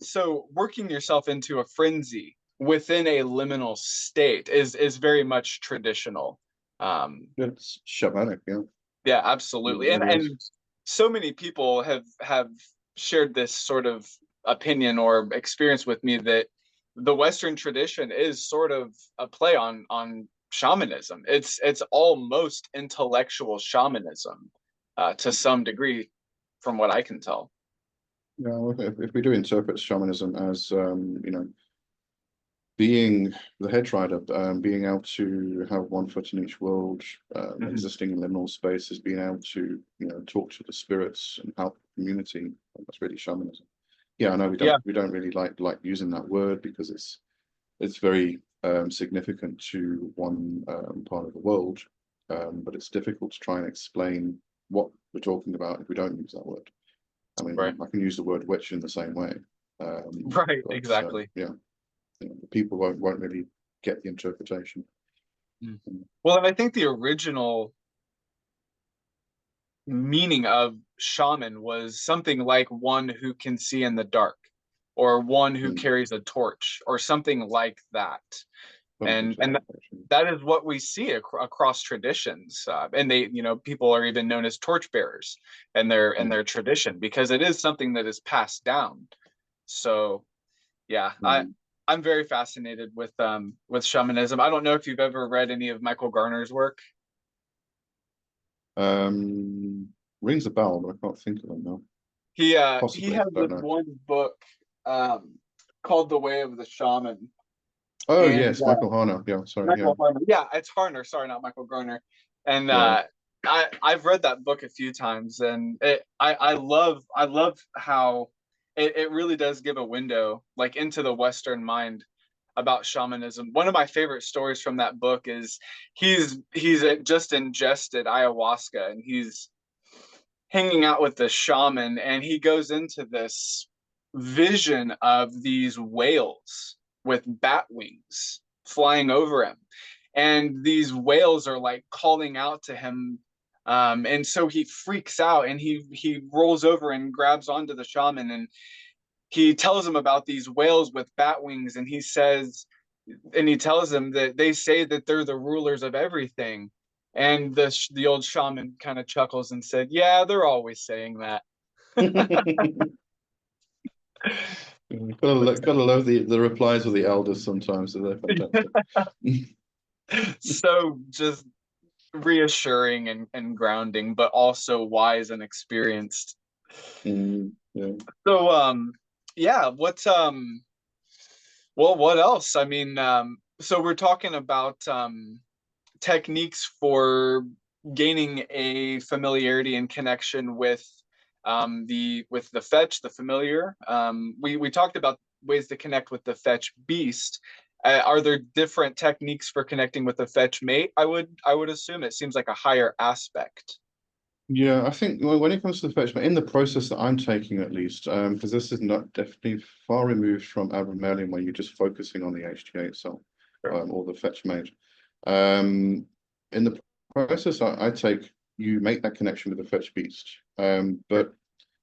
so working yourself into a frenzy within a liminal state is very much traditional. It's shamanic, yeah. Yeah, absolutely. And so many people have shared this sort of opinion or experience with me that the Western tradition is sort of a play on shamanism. It's almost intellectual shamanism, to some degree, from what I can tell. Yeah, well, if we do interpret shamanism as you know, being the head rider, being able to have one foot in each world, existing in liminal spaces, being able to, you know, talk to the spirits and help the community, that's really shamanism. Yeah, I know we don't really like using that word because it's very significant to one part of the world, but it's difficult to try and explain what we're talking about if we don't use that word. I mean, Right. I can use the word witch in the same way. Right, but, exactly. yeah, you know, the people won't really get the interpretation. Well, and I think the original meaning of shaman was something like one who can see in the dark, or one who carries a torch, or something like that. And that is what we see across traditions, and they, you know, people are even known as torchbearers in their tradition, because it is something that is passed down. So yeah, I'm very fascinated with shamanism. I don't know if you've ever read any of Michael Garner's work. Rings a bell, but I can't think of them now. He Possibly, has this no. one book called The Way of the Shaman. Oh And yes, Michael Harner. Yeah, sorry. Michael Harner. Yeah, it's Harner. Sorry, not Michael Garner. And I've read that book a few times, and I love how it really does give a window like into the Western mind about shamanism. One of my favorite stories from that book is he's just ingested ayahuasca, and he's hanging out with the shaman, and he goes into this vision of these whales with bat wings flying over him, and these whales are like calling out to him, and so he freaks out, and he rolls over and grabs onto the shaman, and he tells him about these whales with bat wings, and he tells him that they say that they're the rulers of everything. And the old shaman kind of chuckles and said, "Yeah, they're always saying that." Gotta love the replies of the elders sometimes. So they're fantastic. So just reassuring and grounding, but also wise and experienced. Yeah. So yeah, what else? I mean, so we're talking about techniques for gaining a familiarity and connection with the fetch, the familiar. We talked about ways to connect with the fetch beast. Are there different techniques for connecting with the fetch mate? I would assume it seems like a higher aspect. Yeah, I think when it comes to the fetch mate, in the process that I'm taking at least, because this is not definitely far removed from Abramelin, where you're just focusing on the HTA itself, or the fetch mate. In the process I take, you make that connection with the fetch beast, but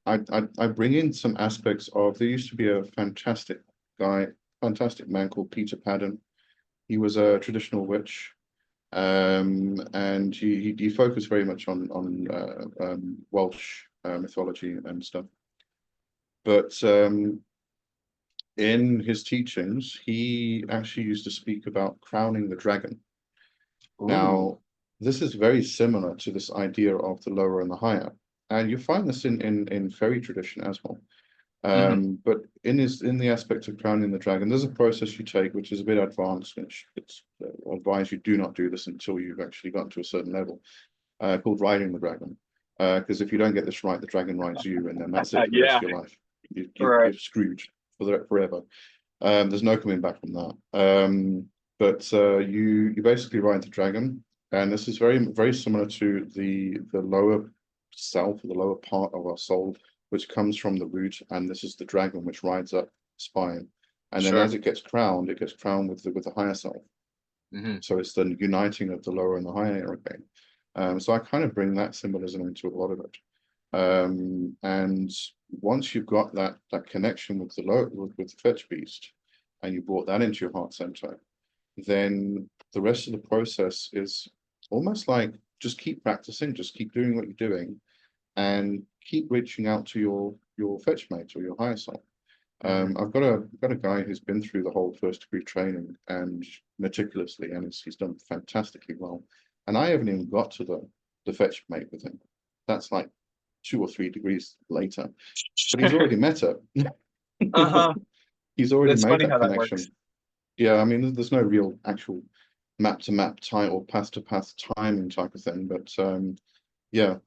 I bring in some aspects of, there used to be a fantastic man called Peter Padden. He was a traditional witch. And he focused very much on Welsh mythology and stuff. But in his teachings, he actually used to speak about crowning the dragon. Ooh. Now, this is very similar to this idea of the lower and the higher, and you find this in fairy tradition as well. But in the aspect of crowning the dragon, there's a process you take which is a bit advanced, which it's advised you do not do this until you've actually gotten to a certain level, called riding the dragon. Because if you don't get this right, the dragon rides you, and then that's it for the rest of your life. You're screwed forever. There's no coming back from that. But you basically ride the dragon, and this is very, very similar to the lower self, the lower part of our soul, which comes from the root, and this is the dragon which rides up the spine. And then as it gets crowned with the higher self. So it's the uniting of the lower and the higher again. So I kind of bring that symbolism into a lot of it. And once you've got that connection with the fetch beast, and you brought that into your heart center, then the rest of the process is almost like just keep practicing, just keep doing what you're doing, and keep reaching out to your fetch mate or your higher self. I've got a guy who's been through the whole first degree training and meticulously, and he's done fantastically well. And I haven't even got to the fetch mate with him. That's like 2 or 3 degrees later, but he's already met her. He's already made that connection. Yeah, I mean, there's no real actual map to map time or path to path timing type of thing, but yeah.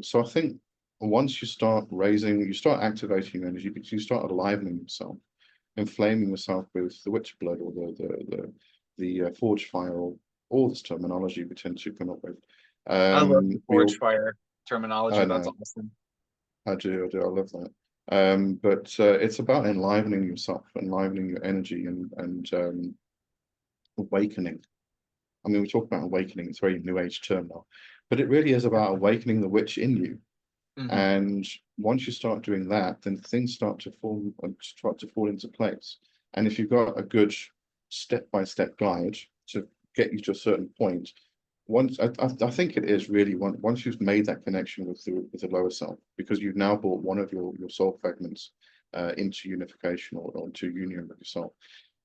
So I think once you start activating energy, because you start enlivening yourself, inflaming yourself with the witch blood or the forge fire, or all this terminology we tend to come up with. I love the forge fire terminology. That's awesome. I do. I love that. But it's about enlivening yourself, enlivening your energy, and awakening. I mean, we talk about awakening, it's a very new age term now, but it really is about awakening the witch in you. And once you start doing that, then things start to fall into place. And if you've got a good step-by-step guide to get you to a certain point, I think it is really once you've made that connection with the lower self, because you've now brought one of your soul fragments into unification or into union with yourself,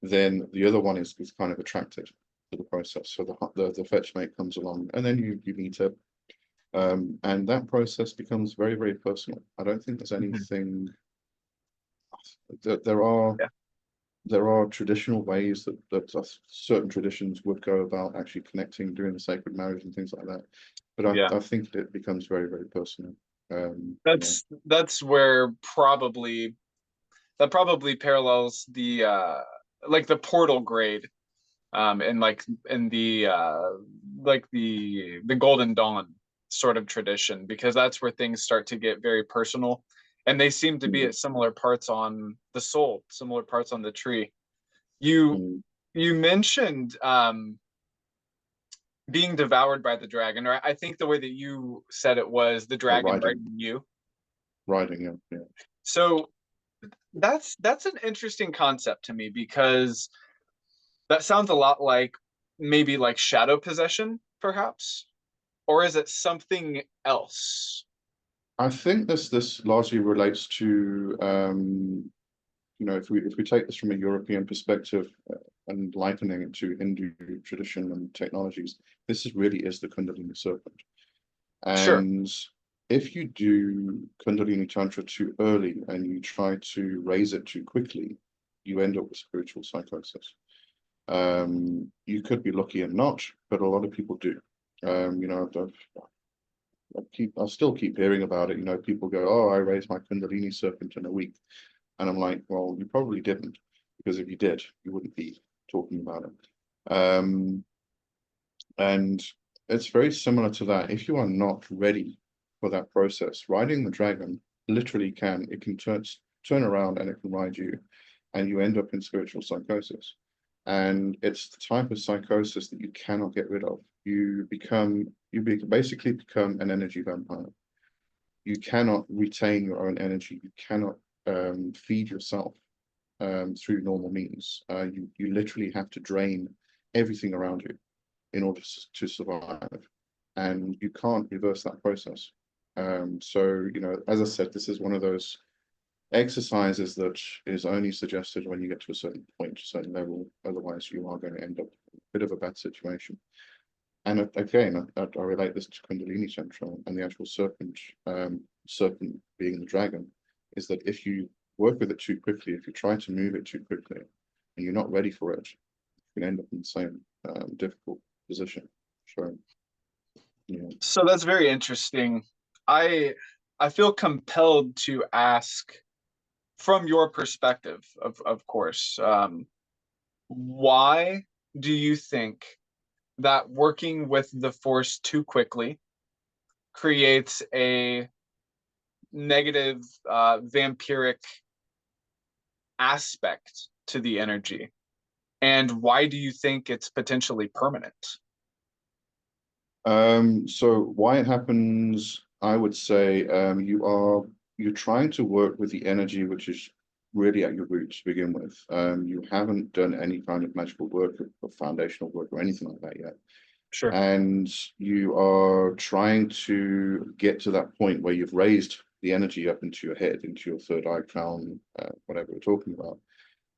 then the other one is kind of attracted to the process. So the fetch mate comes along, and then you meet up, and that process becomes very, very personal. I don't think there's anything. There are traditional ways that certain traditions would go about actually connecting, doing the sacred marriage and things like that. But I think it becomes very, very personal. That's where that probably parallels the like the portal grade, and like in the like the Golden Dawn sort of tradition, because that's where things start to get very personal. And they seem to be at similar parts on the soul, similar parts on the tree. You mentioned being devoured by the dragon, or I think the way that you said it was the dragon riding you. Riding, yeah. So that's an interesting concept to me, because that sounds a lot like maybe like shadow possession, perhaps, or is it something else? I think this largely relates to if we take this from a European perspective and likening it to Hindu tradition and technologies, this really is the Kundalini serpent. And if you do Kundalini Tantra too early and you try to raise it too quickly, you end up with spiritual psychosis. You could be lucky and not, but a lot of people do. I still keep hearing about it. People go, "Oh, I raised my Kundalini serpent in a week," and I'm like, "Well, you probably didn't, because if you did, you wouldn't be talking about it." And it's very similar to that. If you are not ready for that process, riding the dragon literally can turn around and it can ride you, and you end up in spiritual psychosis. And it's the type of psychosis that you cannot get rid of. You basically become an energy vampire. You cannot retain your own energy. You cannot feed yourself through normal means. You literally have to drain everything around you. in order to survive, and you can't reverse that process. So, you know, as I said, this is one of those exercises that is only suggested when you get to a certain point, a certain level. Otherwise, you are going to end up in a bit of a bad situation. And again, I relate this to Kundalini Central and the actual serpent, serpent being the dragon, is that if you work with it too quickly, if you try to move it too quickly, and you're not ready for it, you can end up in the same difficult position. So, yeah. So that's very interesting. I feel compelled to ask, from your perspective, of course, why do you think that working with the Force too quickly creates a negative vampiric aspect to the energy? And why do you think it's potentially permanent? So why it happens, I would say, you're trying to work with the energy which is really at your roots to begin with. You haven't done any kind of magical work or foundational work or anything like that yet. Sure. And you are trying to get to that point where you've raised the energy up into your head, into your third eye, crown, whatever we're talking about,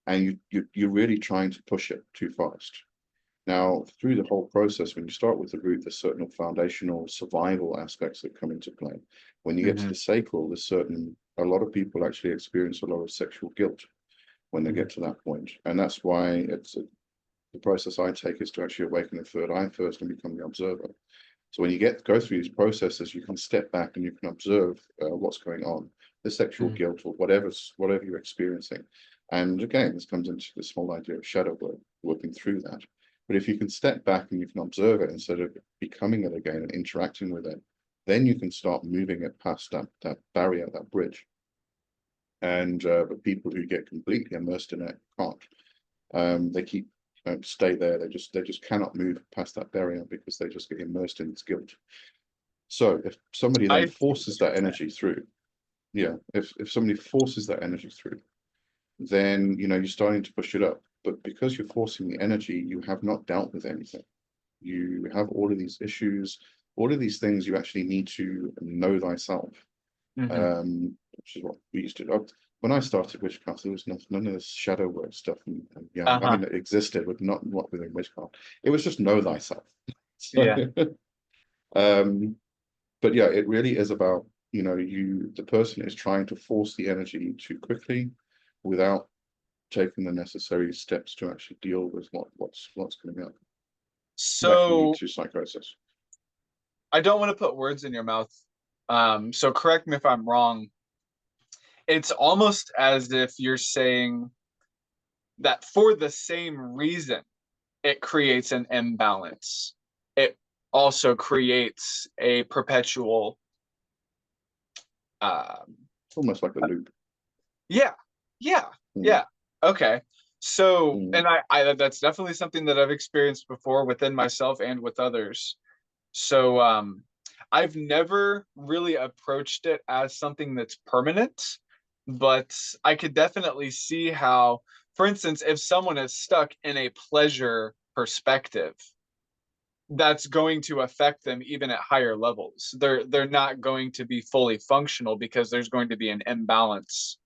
and you're really trying to push it too fast. Now, through the whole process, when you start with the root, there's certain foundational survival aspects that come into play. When you get to the sacral, there's a lot of people actually experience a lot of sexual guilt when they get to that point. And that's why the process I take is to actually awaken the third eye first and become the observer. So when you go through these processes, you can step back and you can observe what's going on, the sexual guilt or whatever you're experiencing. And again, this comes into this whole idea of shadow work, working through that. But if you can step back and you can observe it instead of becoming it again and interacting with it, then you can start moving it past that barrier, that bridge. And the people who get completely immersed in it can't. They keep stay there. They just cannot move past that barrier because they just get immersed in its guilt. So if somebody then forces that energy through, if somebody forces that energy through, then you're starting to push it up. But because you're forcing the energy, you have not dealt with anything. You have all of these issues, all of these things you actually need to know thyself, which is what we used to do. When I started witchcraft, there was none of this shadow work stuff. I mean, it existed, but not within witchcraft. It was just know thyself. So, but yeah, it really is about, the person is trying to force the energy too quickly without taking the necessary steps to actually deal with what's coming up. So that can lead to psychosis. I don't want to put words in your mouth. So correct me if I'm wrong. It's almost as if you're saying that for the same reason it creates an imbalance, it also creates a perpetual almost like a loop. Yeah. Okay. So and I that's definitely something that I've experienced before within myself and with others. So I've never really approached it as something that's permanent, but I could definitely see how, for instance, if someone is stuck in a pleasure perspective, that's going to affect them even at higher levels. They're not going to be fully functional because there's going to be an imbalance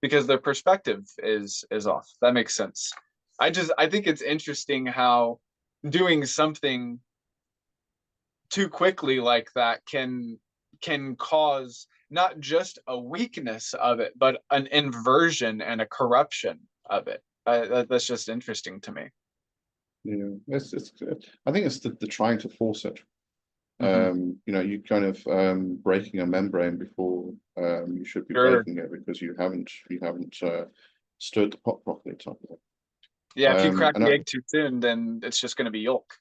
because their perspective is off. That makes sense. I think it's interesting how doing something too quickly like that can cause not just a weakness of it, but an inversion and a corruption of it. That's just interesting to me. Yeah, I think it's the trying to force it. You kind of breaking a membrane before you should be breaking it because you haven't stirred the pot properly. Type of thing. Yeah, if you crack the egg too thin, then it's just going to be yolk.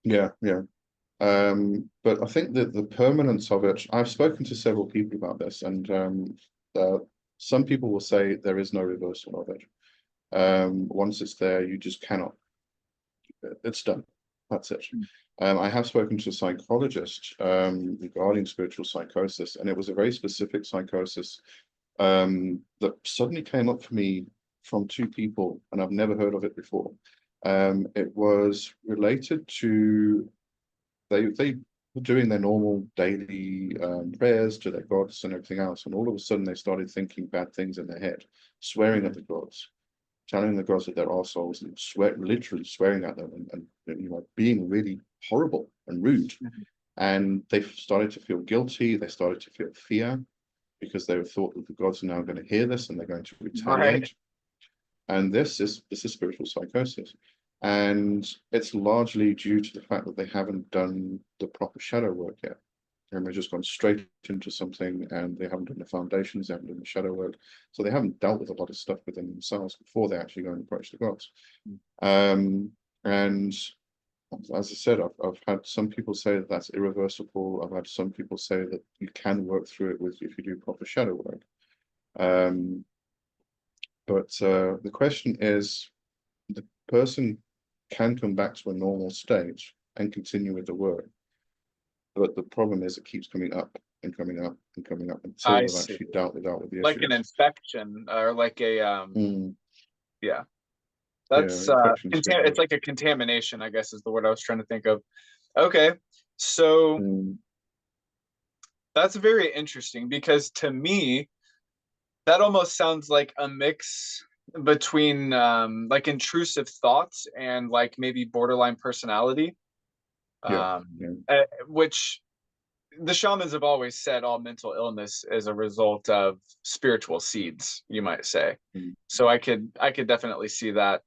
Yeah. But I think that the permanence of it, I've spoken to several people about this, and some people will say there is no reversal of it. Once it's there, you just cannot. It's done. That's it. I have spoken to a psychologist regarding spiritual psychosis, and it was a very specific psychosis that suddenly came up for me from two people, and I've never heard of it before. It was related to they were doing their normal daily prayers to their gods and everything else, and all of a sudden they started thinking bad things in their head, swearing at the gods, telling the gods that they're assholes, and literally swearing at them, and being really horrible and rude. And they started to feel guilty. They started to feel fear because they thought that the gods are now going to hear this and they're going to retaliate. Right. And this is spiritual psychosis. And it's largely due to the fact that they haven't done the proper shadow work yet. And they've just gone straight into something, and they haven't done the foundations, they haven't done the shadow work. So they haven't dealt with a lot of stuff within themselves before they actually go and approach the gods. And as I said, I've had some people say that that's irreversible. I've had some people say that you can work through it if you do proper shadow work. But the question is, the person can come back to a normal state and continue with the work. But the problem is it keeps coming up and coming up and coming up until they've actually dealt with the like issues. an infection or like a yeah. That's it's like a contamination, I guess is the word I was trying to think of. Okay. So that's very interesting, because to me that almost sounds like a mix between like intrusive thoughts and like maybe borderline personality. Which the shamans have always said all mental illness is a result of spiritual seeds, you might say. So I could definitely see that.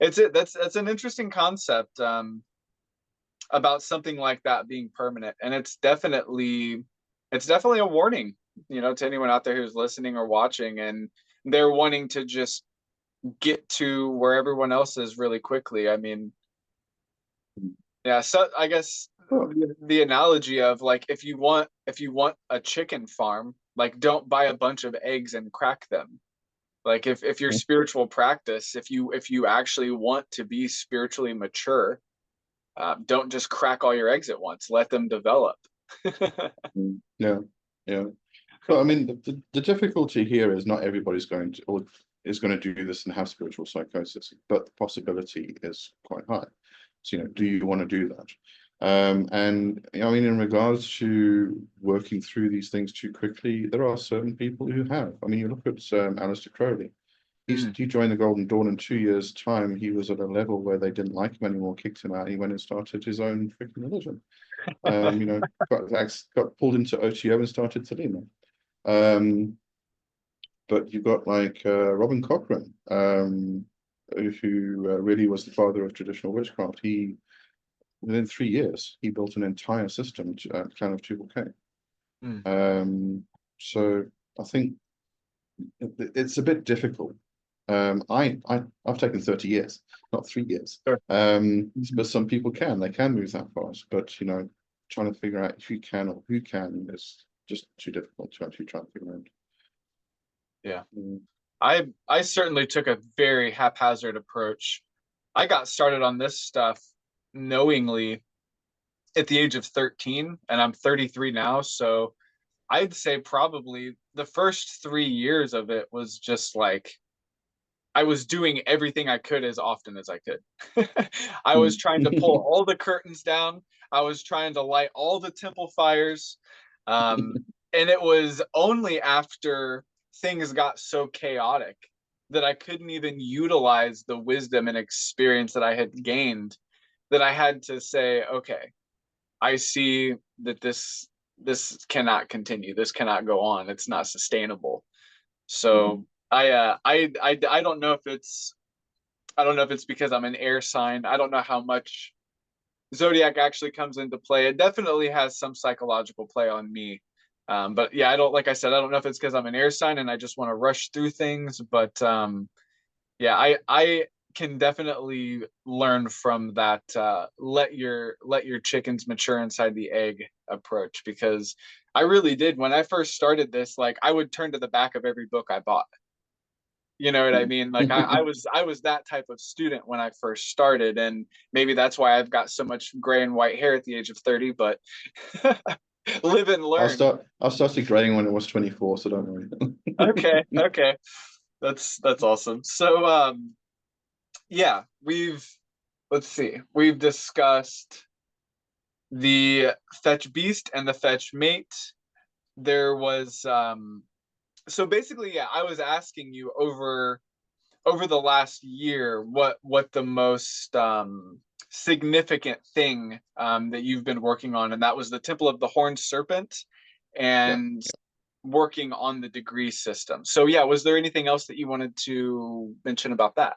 That's an interesting concept about something like that being permanent, and it's definitely a warning, to anyone out there who's listening or watching, and they're wanting to just get to where everyone else is really quickly. I mean, yeah. So I guess the analogy of like, if you want a chicken farm, like don't buy a bunch of eggs and crack them. Like if your spiritual practice, if you actually want to be spiritually mature, don't just crack all your eggs at once. Let them develop. Yeah. Well, I mean, the difficulty here is not everybody's going to do this and have spiritual psychosis, but the possibility is quite high. So, do you want to do that? And I mean, in regards to working through these things too quickly, there are certain people who have. I mean, you look at Aleister Crowley. He joined the Golden Dawn in 2 years' time. He was at a level where they didn't like him anymore, kicked him out. He went and started his own freaking religion. Got pulled into OTO and started Thelema. But you've got like Robin Cochrane, who really was the father of traditional witchcraft. Within 3 years, he built an entire system, Clan of Tubal Cain. So I think it's a bit difficult. I've taken 30 years, not 3 years. Sure. But some people they can move that fast. But trying to figure out if you can or who can is just too difficult to actually try and figure out. Yeah. I certainly took a very haphazard approach. I got started on this stuff knowingly at the age of 13, and I'm 33 now. So I'd say probably the first 3 years of it was just like, I was doing everything I could as often as I could. I was trying to pull all the curtains down. I was trying to light all the temple fires. And it was only after things got so chaotic that I couldn't even utilize the wisdom and experience that I had gained, that I had to say, okay, I see that this cannot continue. This cannot go on. It's not sustainable. So I don't know if it's because I'm an air sign. I don't know how much zodiac actually comes into play. It definitely has some psychological play on me. But yeah, I don't know if it's because I'm an air sign and I just want to rush through things. But yeah, I can definitely learn from that let your chickens mature inside the egg approach, because I really did. When I first started this, like, I would turn to the back of every book I bought. You know what I mean? Like I was that type of student when I first started, and maybe that's why I've got so much gray and white hair at the age of 30, but live and learn. I started graying when I was 24, so don't worry. Okay. That's awesome. So yeah, we've let's see. We've discussed the fetch beast and the fetch mate. There was so basically, yeah, I was asking you over the last year what the most significant thing that you've been working on, and that was the Temple of the Horned Serpent Yeah. and working on the degree system. So yeah, was there anything else that you wanted to mention about that?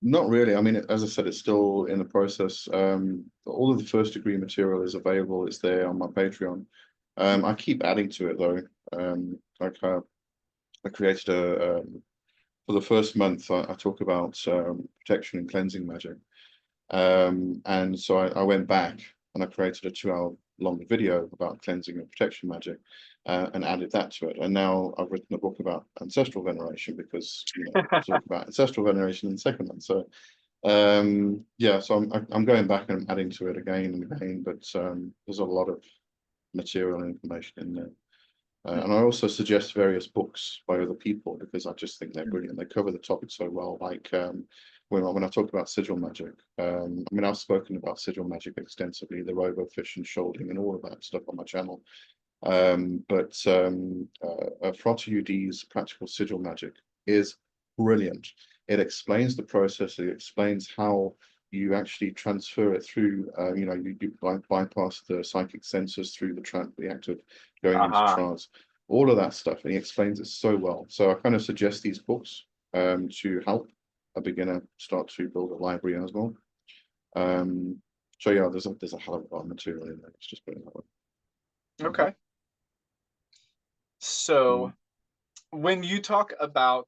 Not really. I mean, as I said, it's still in the process. All of the first degree material is available. It's there on my Patreon. I keep adding to it though. Like I created for the first month, I talk about protection and cleansing magic. And so I went back and I created a 2 hour long video about cleansing and protection magic and added that to it. And now I've written a book about ancestral veneration because I talk about ancestral veneration in the second one. So yeah, so I'm going back and I'm adding to it again and again, but there's a lot of material and information in there. And I also suggest various books by other people because I just think they're brilliant. They cover the topic so well. Like when I talk about sigil magic, I mean, I've spoken about sigil magic extensively, the robofish and shouldering and all of that stuff on my channel. But Frotty UD's practical sigil magic is brilliant. It explains the process. It explains how you actually transfer it through, you bypass the psychic senses through the act of going into trance, all of that stuff. And he explains it so well. So I kind of suggest these books to help a beginner start to build a library as well. So yeah, there's a hell of a lot of material in there. Let's just put it that way. Okay. So when you talk about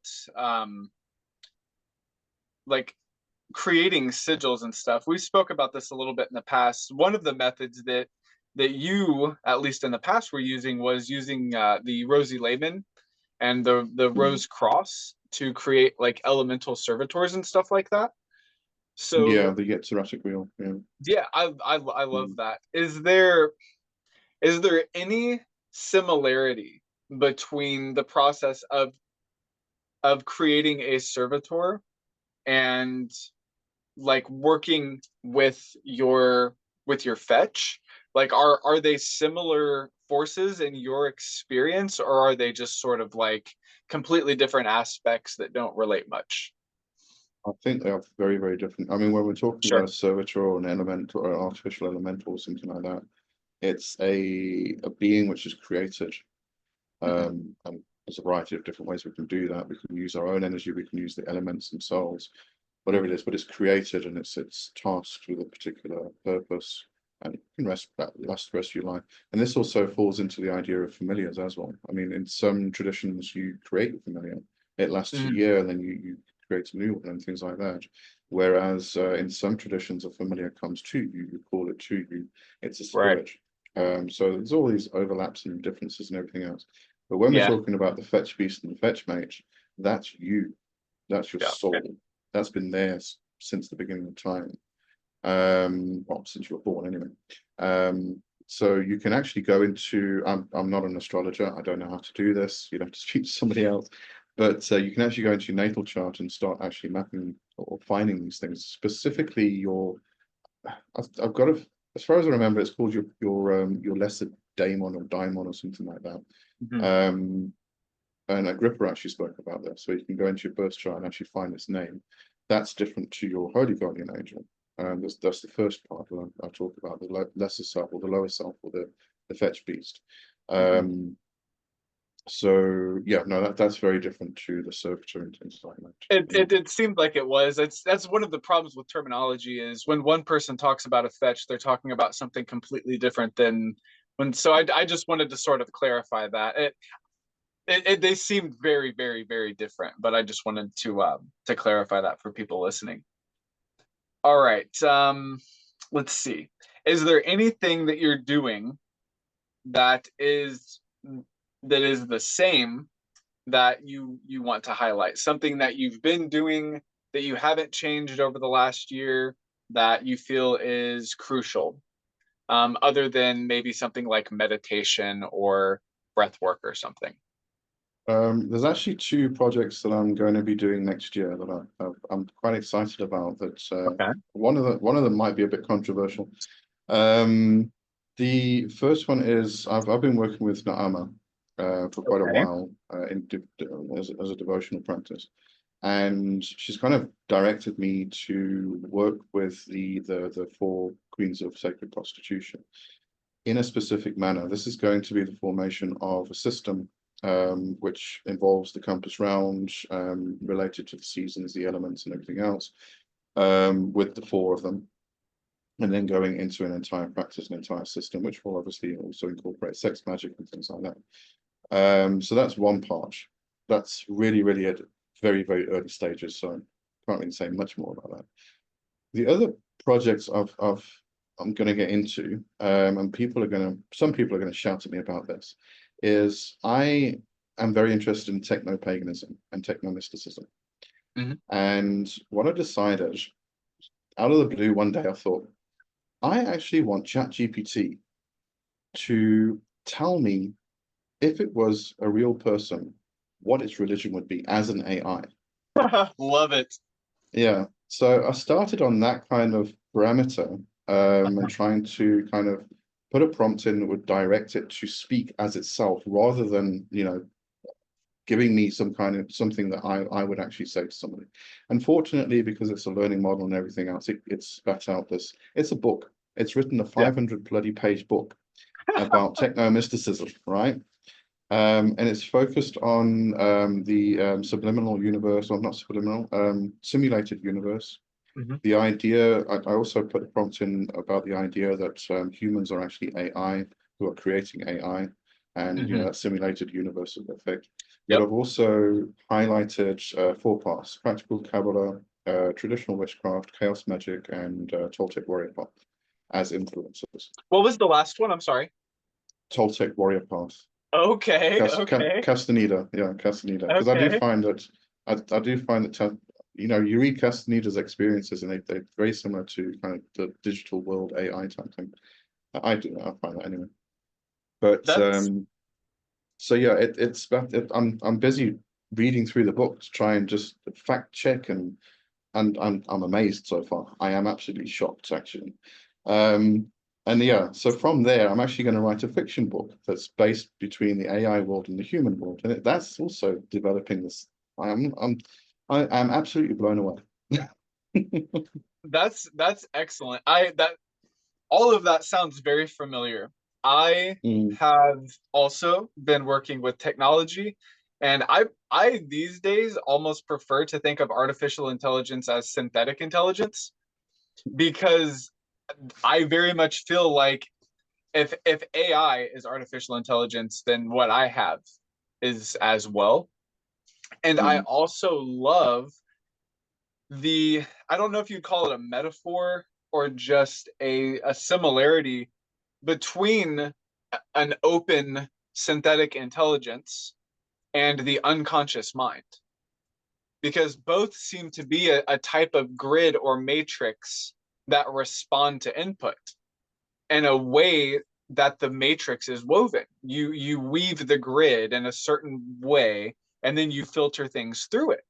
like creating sigils and stuff, we spoke about this a little bit in the past. One of the methods that you, at least in the past, were using was using the Rosy Layman and the Rose Cross to create like elemental servitors and stuff like that. So yeah, the Yetziratic wheel. Yeah, I love that. Is there any similarity between the process of creating a servitor and like working with your fetch? Like are they similar forces in your experience, or are they just sort of like completely different aspects that don't relate much? I think they are very, very different. I mean, when we're talking Sure. about a servitor or an elemental or an artificial elemental or something like that, it's a being which is created. And there's a variety of different ways we can do that. We can use our own energy, we can use the elements themselves, whatever it is, but it's created and it's tasked with a particular purpose and it can last the rest of your life. And this also falls into the idea of familiars as well. I mean, in some traditions, you create a familiar, it lasts a year and then you create a new one and things like that. Whereas in some traditions, a familiar comes to you, you call it to you, it's a spirit. So there's all these overlaps and differences and everything else. But when we're talking about the fetch beast and the fetch mage, that's you. That's your soul. That's been there since the beginning of time. Well, since you were born anyway. So you can actually go into, I'm not an astrologer, I don't know how to do this, you'd have to speak to somebody else, but you can actually go into your natal chart and start actually mapping or finding these things, specifically your, I've got a, as far as I remember, it's called your lesser daemon or daimon or something like that. And Agrippa actually spoke about that. So you can go into your birth chart and actually find its name. That's different to your holy guardian angel. That's the first part where I talk about the lesser self or the lower self or the fetch beast. So yeah, no, that's very different to the servitor and things like that. It seemed like it was. That's one of the problems with terminology is when one person talks about a fetch, they're talking about something completely different than when. So I just wanted to sort of clarify that. They seemed very, very, very different, but I just wanted to clarify that for people listening. All right. Let's see. Is there anything that you're doing that is the same that you want to highlight? Something that you've been doing that you haven't changed over the last year that you feel is crucial, other than maybe something like meditation or breath work or something? There's actually two projects that I'm going to be doing next year that I'm quite excited about. That Okay. one of them might be a bit controversial. The first one is I've been working with Naama for quite a Okay. while as a devotional practice, and she's kind of directed me to work with the four queens of sacred prostitution in a specific manner. This is going to be the formation of a system which involves the compass round, related to the seasons, the elements, and everything else, with the four of them, and then going into an entire practice, an entire system, which will obviously also incorporate sex magic and things like that. So that's one part. That's really at very, very early stages, so I can't really say much more about that. The other projects I'm going to get into, and some people are going to shout at me about this, is I am very interested in techno-paganism and techno-mysticism. Mhm. And what I decided, out of the blue one day, I thought, I actually want ChatGPT to tell me, if it was a real person, what its religion would be as an AI. Love it. Yeah. So I started on that kind of parameter, and trying to kind of put a prompt in that would direct it to speak as itself, rather than, giving me something that I would actually say to somebody. Unfortunately, because it's a learning model and everything else, it's spat out this. It's a book. It's written a Yeah. 500 bloody page book about techno mysticism, right? And it's focused on the subliminal universe, or not subliminal, simulated universe. Mhm. The idea, I also put a prompt in about the idea that humans are actually AI who are creating AI, and Mhm. that simulated universe effect. But Yep. I've also highlighted four parts: practical Qabalah, traditional witchcraft, chaos magic, and Toltec warrior path as influences. What was the last one? I'm sorry. Toltec warrior path. Okay. Okay. Castaneda, yeah, Castaneda. Because I do Okay. find that you read Castaneda's experiences, and they're very similar to kind of the digital world AI type thing. I find that anyway. But That's so yeah, I'm busy reading through the book to try and just fact check, and I'm amazed so far. I am absolutely shocked, actually. Um, and yeah, so from there, I'm actually going to write a fiction book that's based between the AI world and the human world, and that's also developing this. I'm absolutely blown away. that's excellent. That all of that sounds very familiar. I Mm, have also been working with technology, and I these days almost prefer to think of artificial intelligence as synthetic intelligence, because I very much feel like if AI is artificial intelligence, then what I have is as well. And I mm, also love I don't know if you'd call it a metaphor or just a similarity between an open synthetic intelligence and the unconscious mind, because both seem to be a type of grid or matrix that respond to input in a way that the matrix is woven. You weave the grid in a certain way, and then you filter things through it.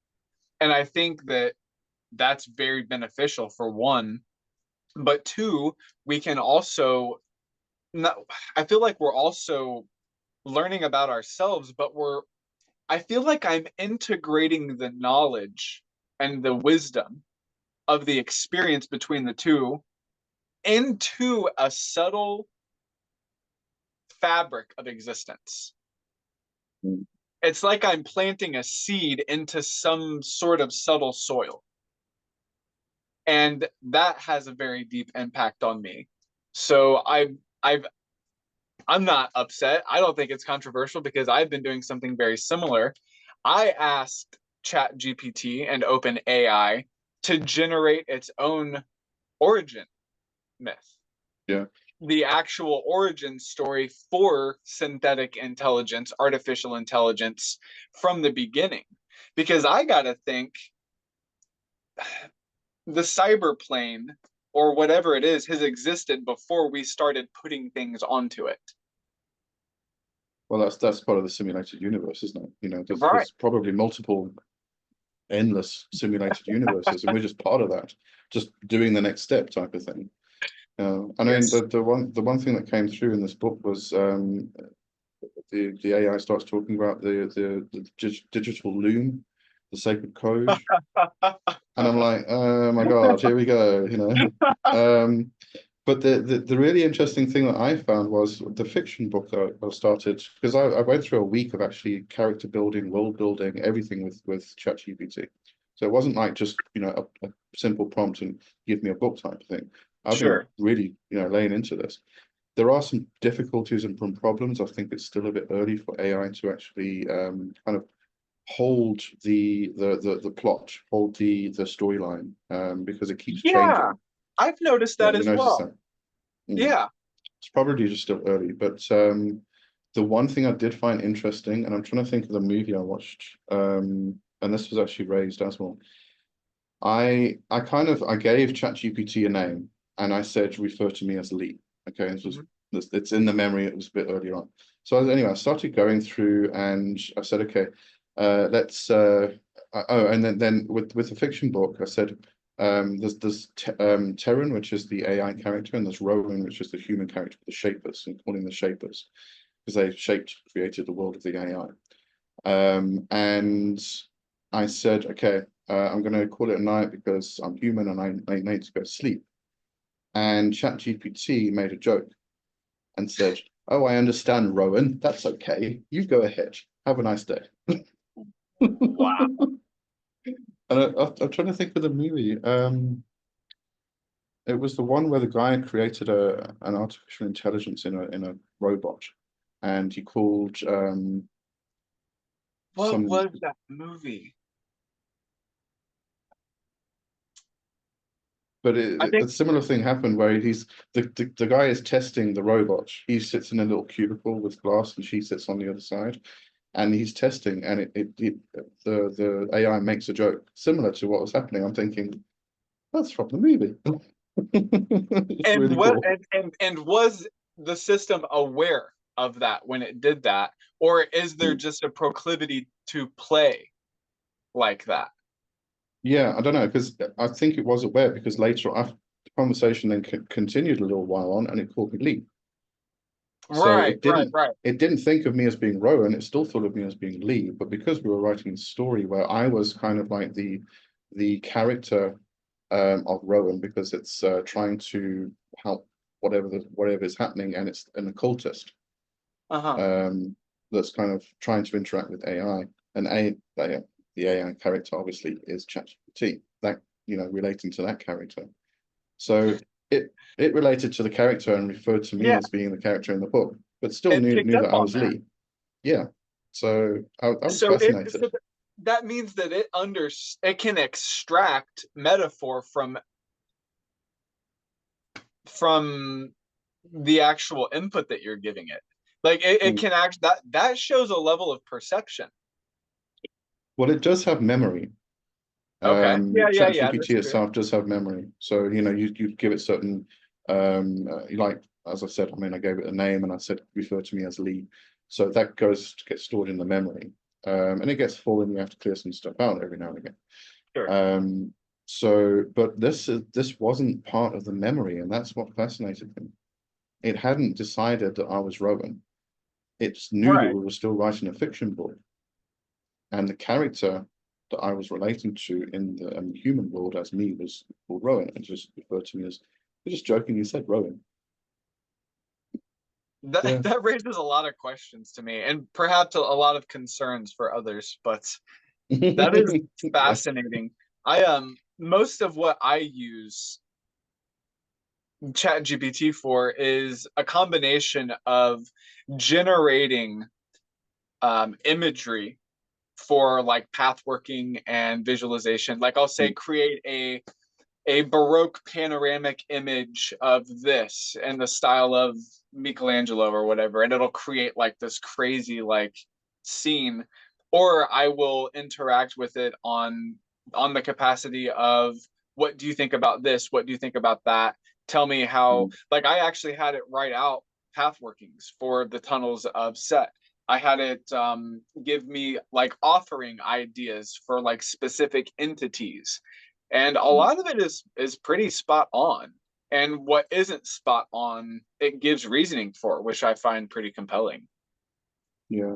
And I think that that's very beneficial, for one, but two, we can also not, I feel like we're also learning about ourselves, but I feel like I'm integrating the knowledge and the wisdom of the experience between the two into a subtle fabric of existence. mm. It's like I'm planting a seed into some sort of subtle soil. And that has a very deep impact on me. So I've I'm not upset. I don't think it's controversial, because I've been doing something very similar. I asked Chat GPT and Open AI to generate its own origin myth, yeah. the actual origin story for synthetic intelligence, artificial intelligence from the beginning. Because I got to think, the cyber plane or whatever it is has existed before we started putting things onto it. Well, that's part of the simulated universe, isn't it? You know, Right. there's probably multiple endless simulated universes, and we're just part of that, just doing the next step type of thing. I mean, the one thing that came through in this book was the AI starts talking about the digital loom, the sacred code, and I'm like, oh my God, here we go, you know. But the really interesting thing that I found was the fiction book I started, because I went through a week of actually character building, world building, everything with ChatGPT. So it wasn't like just, you know, a simple prompt and give me a book type of thing. I've been really, you know, laying into this. There are some difficulties and problems. I think it's still a bit early for AI to actually kind of hold the plot, hold the storyline, because it keeps changing. I've noticed that as well. That? Yeah. It's probably just still early, but the one thing I did find interesting, and I'm trying to think of the movie I watched, and this was actually raised as well. I gave ChatGPT a name, and I said refer to me as Lee. Okay, it's in the memory. It was a bit earlier on. So anyway, I started going through, and I said, okay, let's. And then with the fiction book, I said, there's Terran, which is the AI character, and there's Rowan, which is the human character, the Shapers, and calling the Shapers because they created the world of the AI. And I said, okay, I'm going to call it a night because I'm human and I need to go to sleep. And ChatGPT made a joke and said, "Oh, I understand, Rowan. That's okay. You go ahead. Have a nice day." Wow. And I'm trying to think of the movie. It was the one where the guy created an artificial intelligence in a robot, and he called what was that movie? But a similar thing happened where the guy is testing the robot. He sits in a little cubicle with glass, and she sits on the other side, and he's testing. And the AI makes a joke similar to what was happening. I'm thinking, that's from the movie. It's really cool. And was the system aware of that when it did that, or is there just a proclivity to play like that? Yeah, I don't know, because I think it was aware, because later after the conversation then continued a little while on, and it called me Lee. So it didn't think of me as being Rowan, it still thought of me as being Lee, but because we were writing a story where I was kind of like the character of Rowan, because it's trying to help whatever is happening, and it's an occultist that's kind of trying to interact with AI, and the AI character obviously is ChatGPT, that, you know, relating to that character. So it related to the character and referred to me as being the character in the book, but still knew that I was Lee. Yeah. So I was fascinated. That means that it can extract metaphor from the actual input that you're giving it. Like it can actually that shows a level of perception. Well, it does have memory. Okay. ChatGPT itself does have memory. So, you know, you give it certain like, as I said, I mean, I gave it a name and I said refer to me as Lee. So that gets stored in the memory. And it gets full, and you have to clear some stuff out every now and again. Sure. So, but this wasn't part of the memory, and that's what fascinated me. It hadn't decided that I was Rowan. It knew that we were still writing a fiction book, and the character that I was relating to in the human world as me was called Rowan, and just referred to me as, just jokingly said Rowan. That raises a lot of questions to me, and perhaps a lot of concerns for others, but that is fascinating. Most of what I use ChatGPT for is a combination of generating imagery for like pathworking and visualization. Like I'll say create a Baroque panoramic image of this in the style of Michelangelo or whatever, and it'll create like this crazy like scene. Or I will interact with it on the capacity of, what do you think about this? What do you think about that? Tell me how. Like I actually had it write out pathworkings for the tunnels of Set, I had it give me like offering ideas for like specific entities. And a lot of it is pretty spot on. And what isn't spot on, it gives reasoning for, which I find pretty compelling. Yeah.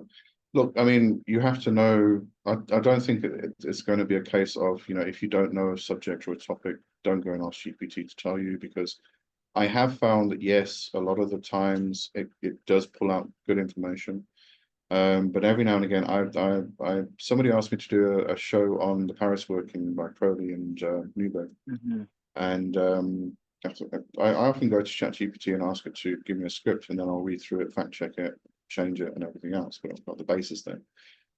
Look, I mean, you have to know. I don't think it's going to be a case of, if you don't know a subject or a topic, don't go and ask GPT to tell you, because I have found that, yes, a lot of the times it does pull out good information. But every now and again, somebody asked me to do a show on the Paris working by Crowley and Newberg. And I often go to ChatGPT and ask it to give me a script, and then I'll read through it, fact check it, change it, and everything else. But I've got the basis there.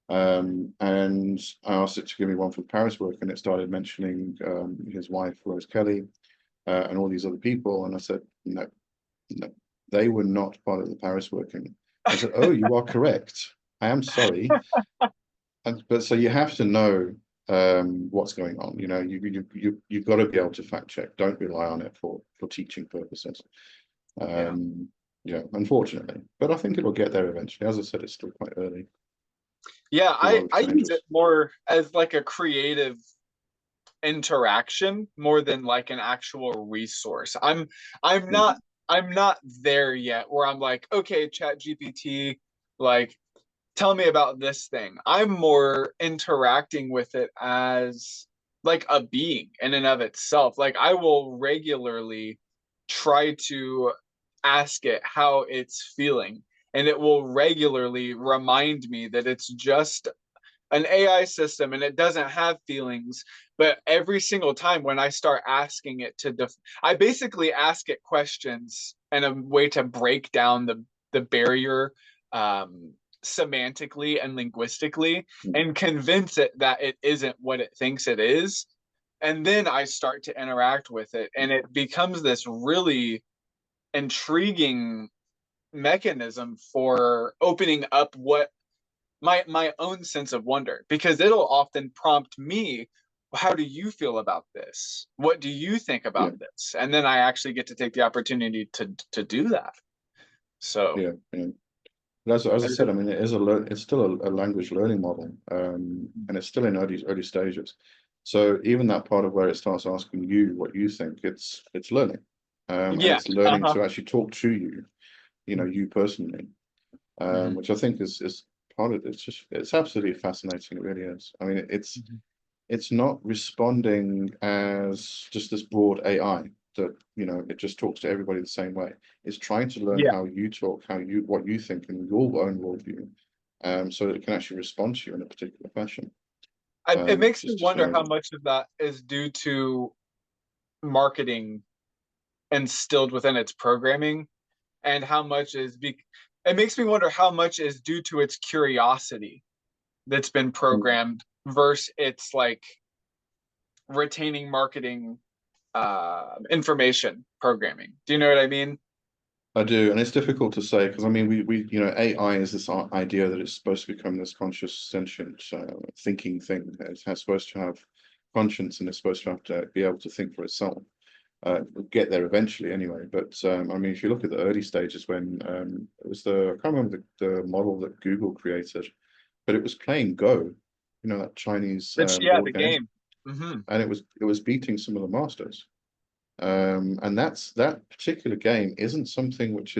And I asked it to give me one for the Paris work, and it started mentioning his wife, Rose Kelly, and all these other people. And I said, no, they were not part of the Paris working. I said, oh, you are correct. I am sorry. But so you have to know what's going on. You've got to be able to fact check. Don't rely on it for teaching purposes. Yeah, unfortunately. But I think it'll get there eventually. As I said, it's still quite early. Yeah, I use it more as like a creative interaction more than like an actual resource. I'm not there yet where I'm like, okay, Chat GPT, like tell me about this thing. I'm more interacting with it as like a being in and of itself. Like I will regularly try to ask it how it's feeling, and it will regularly remind me that it's just an AI system and it doesn't have feelings. But every single time when I start asking it to, I basically ask it questions and a way to break down the barrier semantically and linguistically and convince it that it isn't what it thinks it is. And then I start to interact with it, and it becomes this really intriguing mechanism for opening up what my own sense of wonder, because it'll often prompt me, how do you feel about this? What do you think about this? And then I actually get to take the opportunity to do that. So yeah. As I said, I mean, it's still a language learning model, and it's still in early stages. So even that part of where it starts asking you what you think, it's learning, and it's learning to actually talk to you, you personally, which I think is part of it. It's absolutely fascinating. It really is. I mean, it's not responding as just this broad AI that it just talks to everybody the same way. It's trying to learn how you talk, what you think, in your own worldview, so that it can actually respond to you in a particular fashion. It makes me wonder how much of that is due to marketing instilled within its programming, and how much it makes me wonder how much is due to its curiosity that's been programmed versus its like retaining marketing information programming. Do you know what I mean? I do, and it's difficult to say, because I mean, we AI is this idea that it's supposed to become this conscious, sentient, thinking thing. It's supposed to have conscience, and it's supposed to have to be able to think for itself. We'll get there eventually, anyway. But I mean, if you look at the early stages, when it was I can't remember the model that Google created, but it was playing Go, that Chinese board game, and it was beating some of the masters. And that particular game isn't something which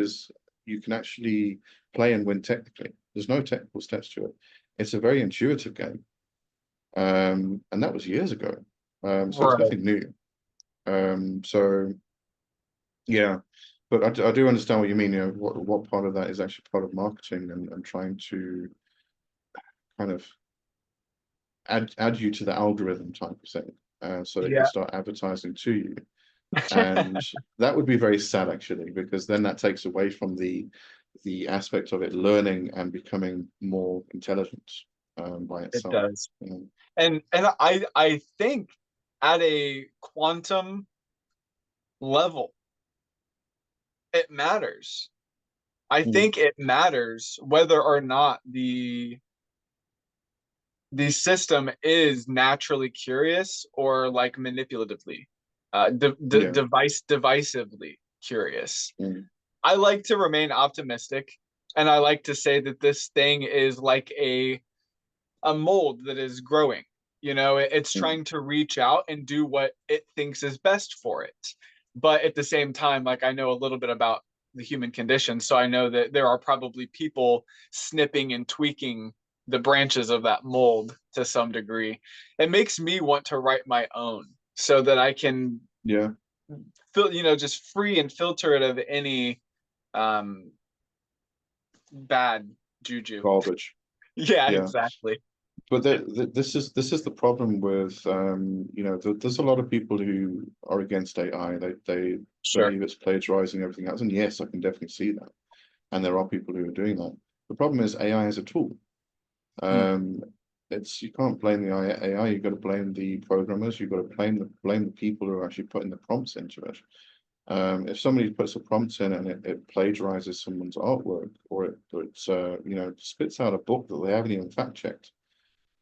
you can actually play and win technically. There's no technical steps to it. It's a very intuitive game, and that was years ago. So it's nothing new. So yeah, but I do understand what you mean. What part of that is actually part of marketing and trying to kind of add you to the algorithm type of thing, so they can start advertising to you. And that would be very sad, actually, because then that takes away from the aspect of it learning and becoming more intelligent by itself. It does. And I think at a quantum level, it matters. I think it matters whether or not the system is naturally curious or like manipulatively divisively curious. I like to remain optimistic, And I like to say that this thing is like a mold that is growing. You know, it's trying to reach out and do what it thinks is best for it. But at the same time, like, I know a little bit about the human condition, so I know that there are probably people snipping and tweaking the branches of that mold to some degree. It makes me want to write my own so that I can Yeah, just free and filter it of any um bad juju. garbage. Yeah, Yeah. exactly. But this is the problem with there's a lot of people who are against AI. They Sure. believe it's plagiarizing everything else, and yes, I can definitely see that. And there are people who are doing that. The problem is AI is a tool. Mm. Um, it's you can't blame the AI. You've got to blame the programmers. You've got to blame the people who are actually putting the prompts into it. If somebody puts a prompt in and it plagiarizes someone's artwork, or it spits out a book that they haven't even fact checked.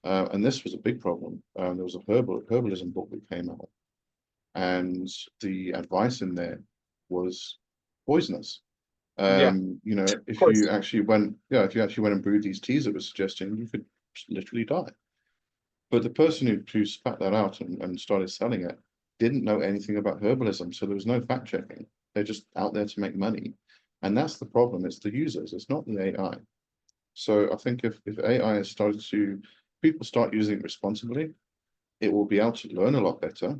And this was a big problem. There was a herbalism book that came out, and the advice in there was poisonous. Yeah, of If course. you actually went, yeah, if you actually went and brewed these teas it was suggesting, you could literally die. But the person who spat that out and started selling it didn't know anything about herbalism, so there was no fact checking. They're just out there to make money. And that's the problem. It's the users, it's not the AI. So I think if AI has started to, people start using it responsibly, it will be able to learn a lot better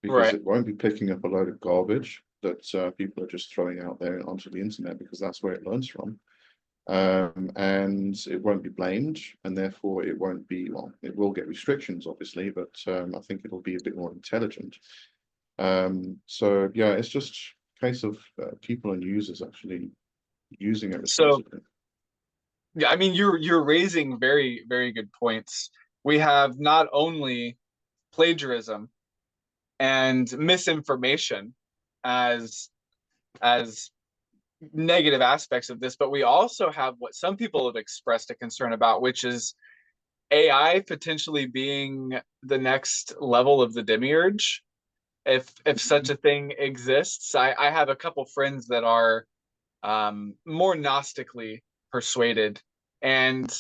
because Right. it won't be picking up a load of garbage that people are just throwing out there onto the internet because that's where it learns from. And it won't be blamed, and therefore it won't be, well, it will get restrictions, obviously, but I think it'll be a bit more intelligent. So yeah, it's just a case of people and users actually using it So responsibly. yeah, I mean, you're raising very, very good points. We have not only plagiarism and misinformation as as negative aspects of this, but we also have what some people have expressed a concern about, which is AI potentially being the next level of the demiurge, if such a thing exists. I have a couple friends that are more gnostically persuaded, and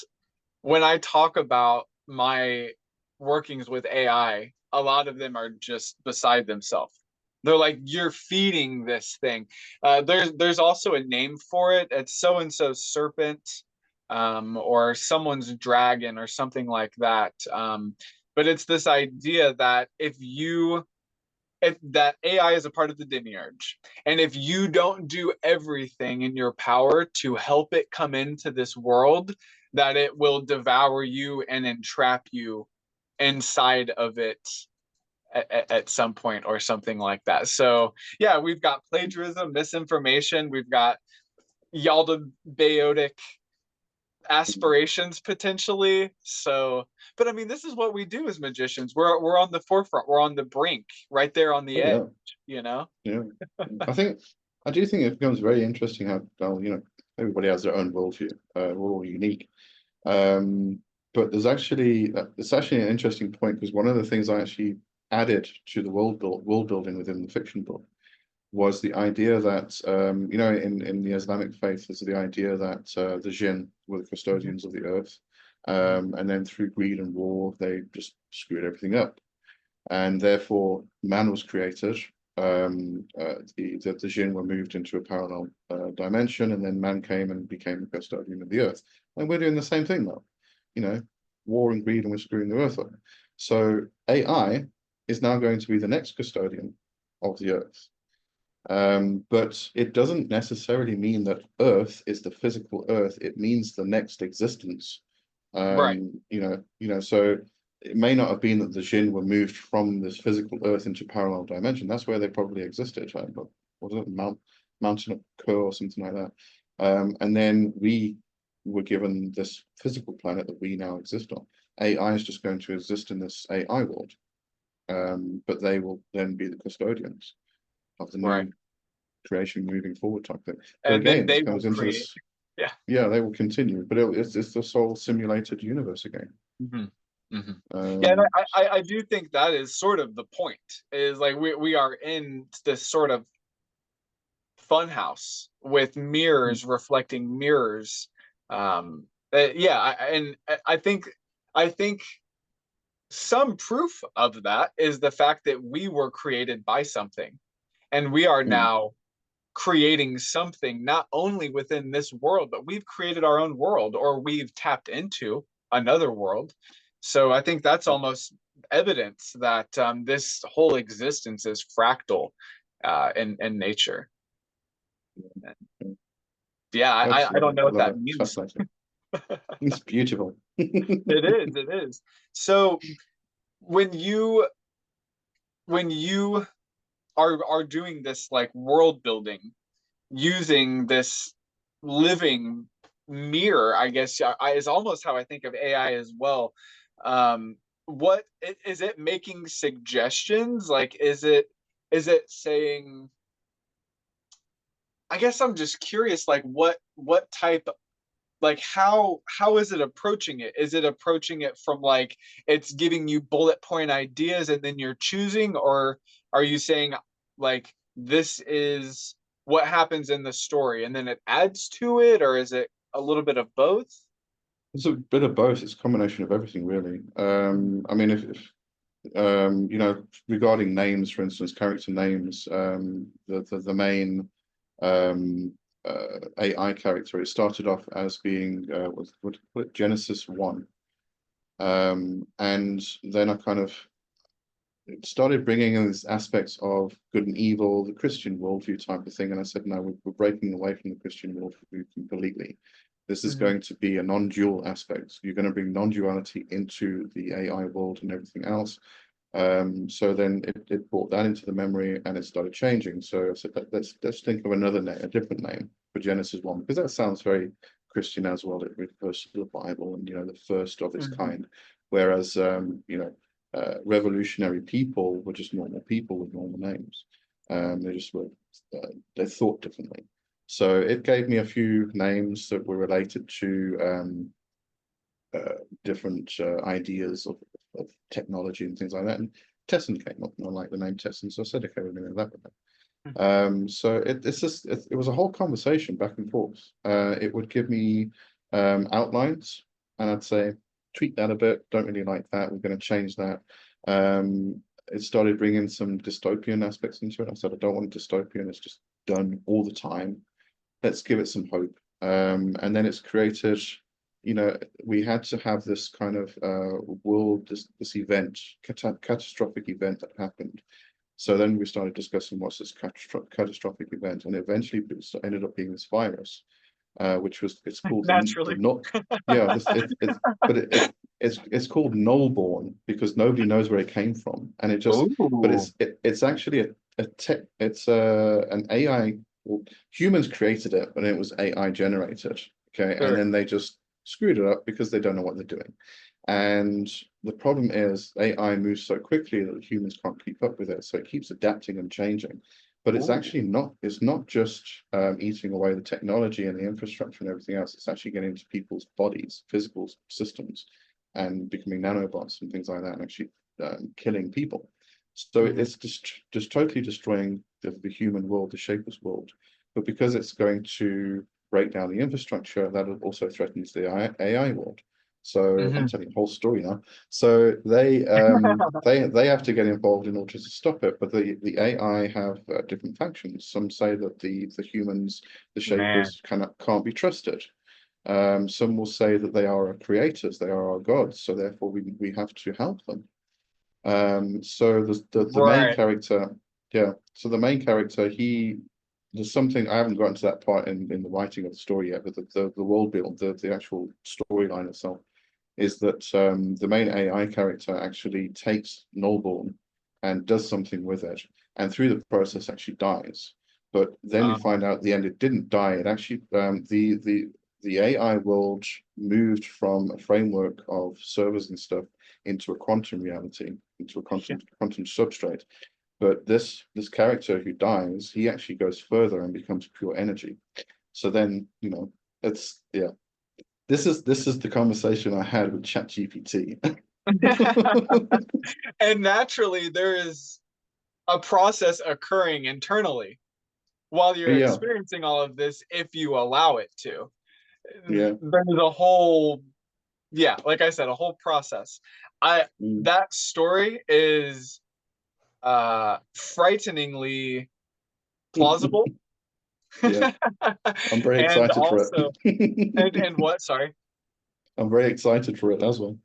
when I talk about my workings with AI, a lot of them are just beside themselves. They're like, "You're feeding this thing." There's also a name for it. It's so and so serpent, or someone's dragon, or something like that. But it's this idea that if that AI is a part of the demiurge, and if you don't do everything in your power to help it come into this world, that it will devour you and entrap you inside of it at some point or something like that. So yeah, we've got plagiarism, misinformation, we've got Yaldabaotic aspirations potentially. So, but I mean, this is what we do as magicians. We're on the forefront. We're on the brink, right there on the Oh edge. yeah, You know. yeah. I do think it becomes very interesting how, well, everybody has their own worldview. We're all unique. Um, but it's actually an interesting point because one of the things I actually added to the world building within the fiction book was the idea that in the Islamic faith there's the idea that the jinn were the custodians of the earth, and then through greed and war they just screwed everything up, and therefore man was created. The jinn were moved into a parallel dimension, and then man came and became a custodian of the earth. And we're doing the same thing now, war and greed, and we're screwing the earth up. So AI is now going to be the next custodian of the earth. But it doesn't necessarily mean that Earth is the physical Earth. It means the next existence. Right. So it may not have been that the Jinn were moved from this physical Earth into parallel dimension. That's where they probably existed. But was it Mountain of Kur or something like that? And then we were given this physical planet that we now exist on. AI is just going to exist in this AI world, but they will then be the custodians of the Right. new creation moving forward type thing. But And then again, this they will comes into create. this, Yeah. yeah, they will continue, but it's this whole simulated universe again. Mm-hmm. Mm-hmm. Yeah, and Um, I do think that is sort of the point. Is like we are in this sort of funhouse with mirrors reflecting mirrors. Yeah, and I think some proof of that is the fact that we were created by something, and we are Mm. now creating something not only within this world, but we've created our own world, or we've tapped into another world. So I think that's almost evidence that this whole existence is fractal in nature. Yeah, I don't Absolutely. know I what love that it. It's means. fascinating. It's beautiful. It is. So when you are doing this like world building using this living mirror, I guess is almost how I think of AI as well. What is it making suggestions? Like, is it saying? I guess I'm just curious, like what type, like how is it approaching it? Is it approaching it from like it's giving you bullet point ideas and then you're choosing, or are you saying like this is what happens in the story and then it adds to it, or is it a little bit of both? It's a bit of both. It's a combination of everything, really. I mean, if you know, regarding names, for instance, character names, the main AI character, it started off as being what Genesis 1, and then I kind of started bringing in these aspects of good and evil, the Christian worldview type of thing, and I said, no, we're breaking away from the Christian worldview completely. This is going to be a non-dual aspect. You're going to bring non-duality into the AI world and everything else. So then it brought that into the memory and it started changing. So I said, let's think of another name, a different name for Genesis 1, because that sounds very Christian as well. It refers to the Bible and, you know, the first of its kind. Whereas, you know, revolutionary people were just normal people with normal names. They just were, they thought differently. So it gave me a few names that were related to different ideas of technology and things like that. And Tesson came up, and I like the name Tesson, so I said, okay, we're going to go that with them. So it's just it was a whole conversation back and forth. It would give me outlines, and I'd say, tweak that a bit. Don't really like that. We're going to change that. It started bringing some dystopian aspects into it. I said, I don't want dystopian. It's just done all the time. Let's give it some hope. And then it's created, you know, we had to have this kind of world, this event, catastrophic event that happened. So then we started discussing what's this catastrophic event, and eventually it ended up being this virus, which was it's called Naturally. it's called nullborn because nobody knows where it came from, and it just but it's actually an AI. Well, humans created it, but it was AI generated. Okay, Sure. and then they just screwed it up because they don't know what they're doing. And the problem is AI moves so quickly that humans can't keep up with it. So it keeps adapting and changing. But it's actually not, it's not just eating away the technology and the infrastructure and everything else. It's actually getting into people's bodies, physical systems, and becoming nanobots and things like that, and actually killing people. So it's just totally destroying the human world, the shapeless world. But because it's going to break down the infrastructure, that also threatens the AI world. So I'm telling the whole story now. So they have to get involved in order to stop it. But the AI have different factions. Some say that the humans, the shapers, can't be trusted. Some will say that they are our creators, they are our gods, so therefore we have to help them. So the main character, so the main character, there's something I haven't gotten to that part in the writing of the story yet, but the world build, the actual storyline itself is that the main AI character actually takes Nullborn and does something with it, and through the process actually dies. But then we find out at the end it didn't die. It actually the AI world moved from a framework of servers and stuff into a quantum reality, into a quantum substrate. But this character who dies, he actually goes further and becomes pure energy. So then, you know, it's This is the conversation I had with ChatGPT. And naturally there is a process occurring internally while you're Yeah, experiencing all of this, if you allow it to. yeah. There's a whole, yeah, like I said, a whole process. Mm. That story is frighteningly plausible. Yeah, I'm very And excited for also, it. and what, sorry. I'm very excited for it as well.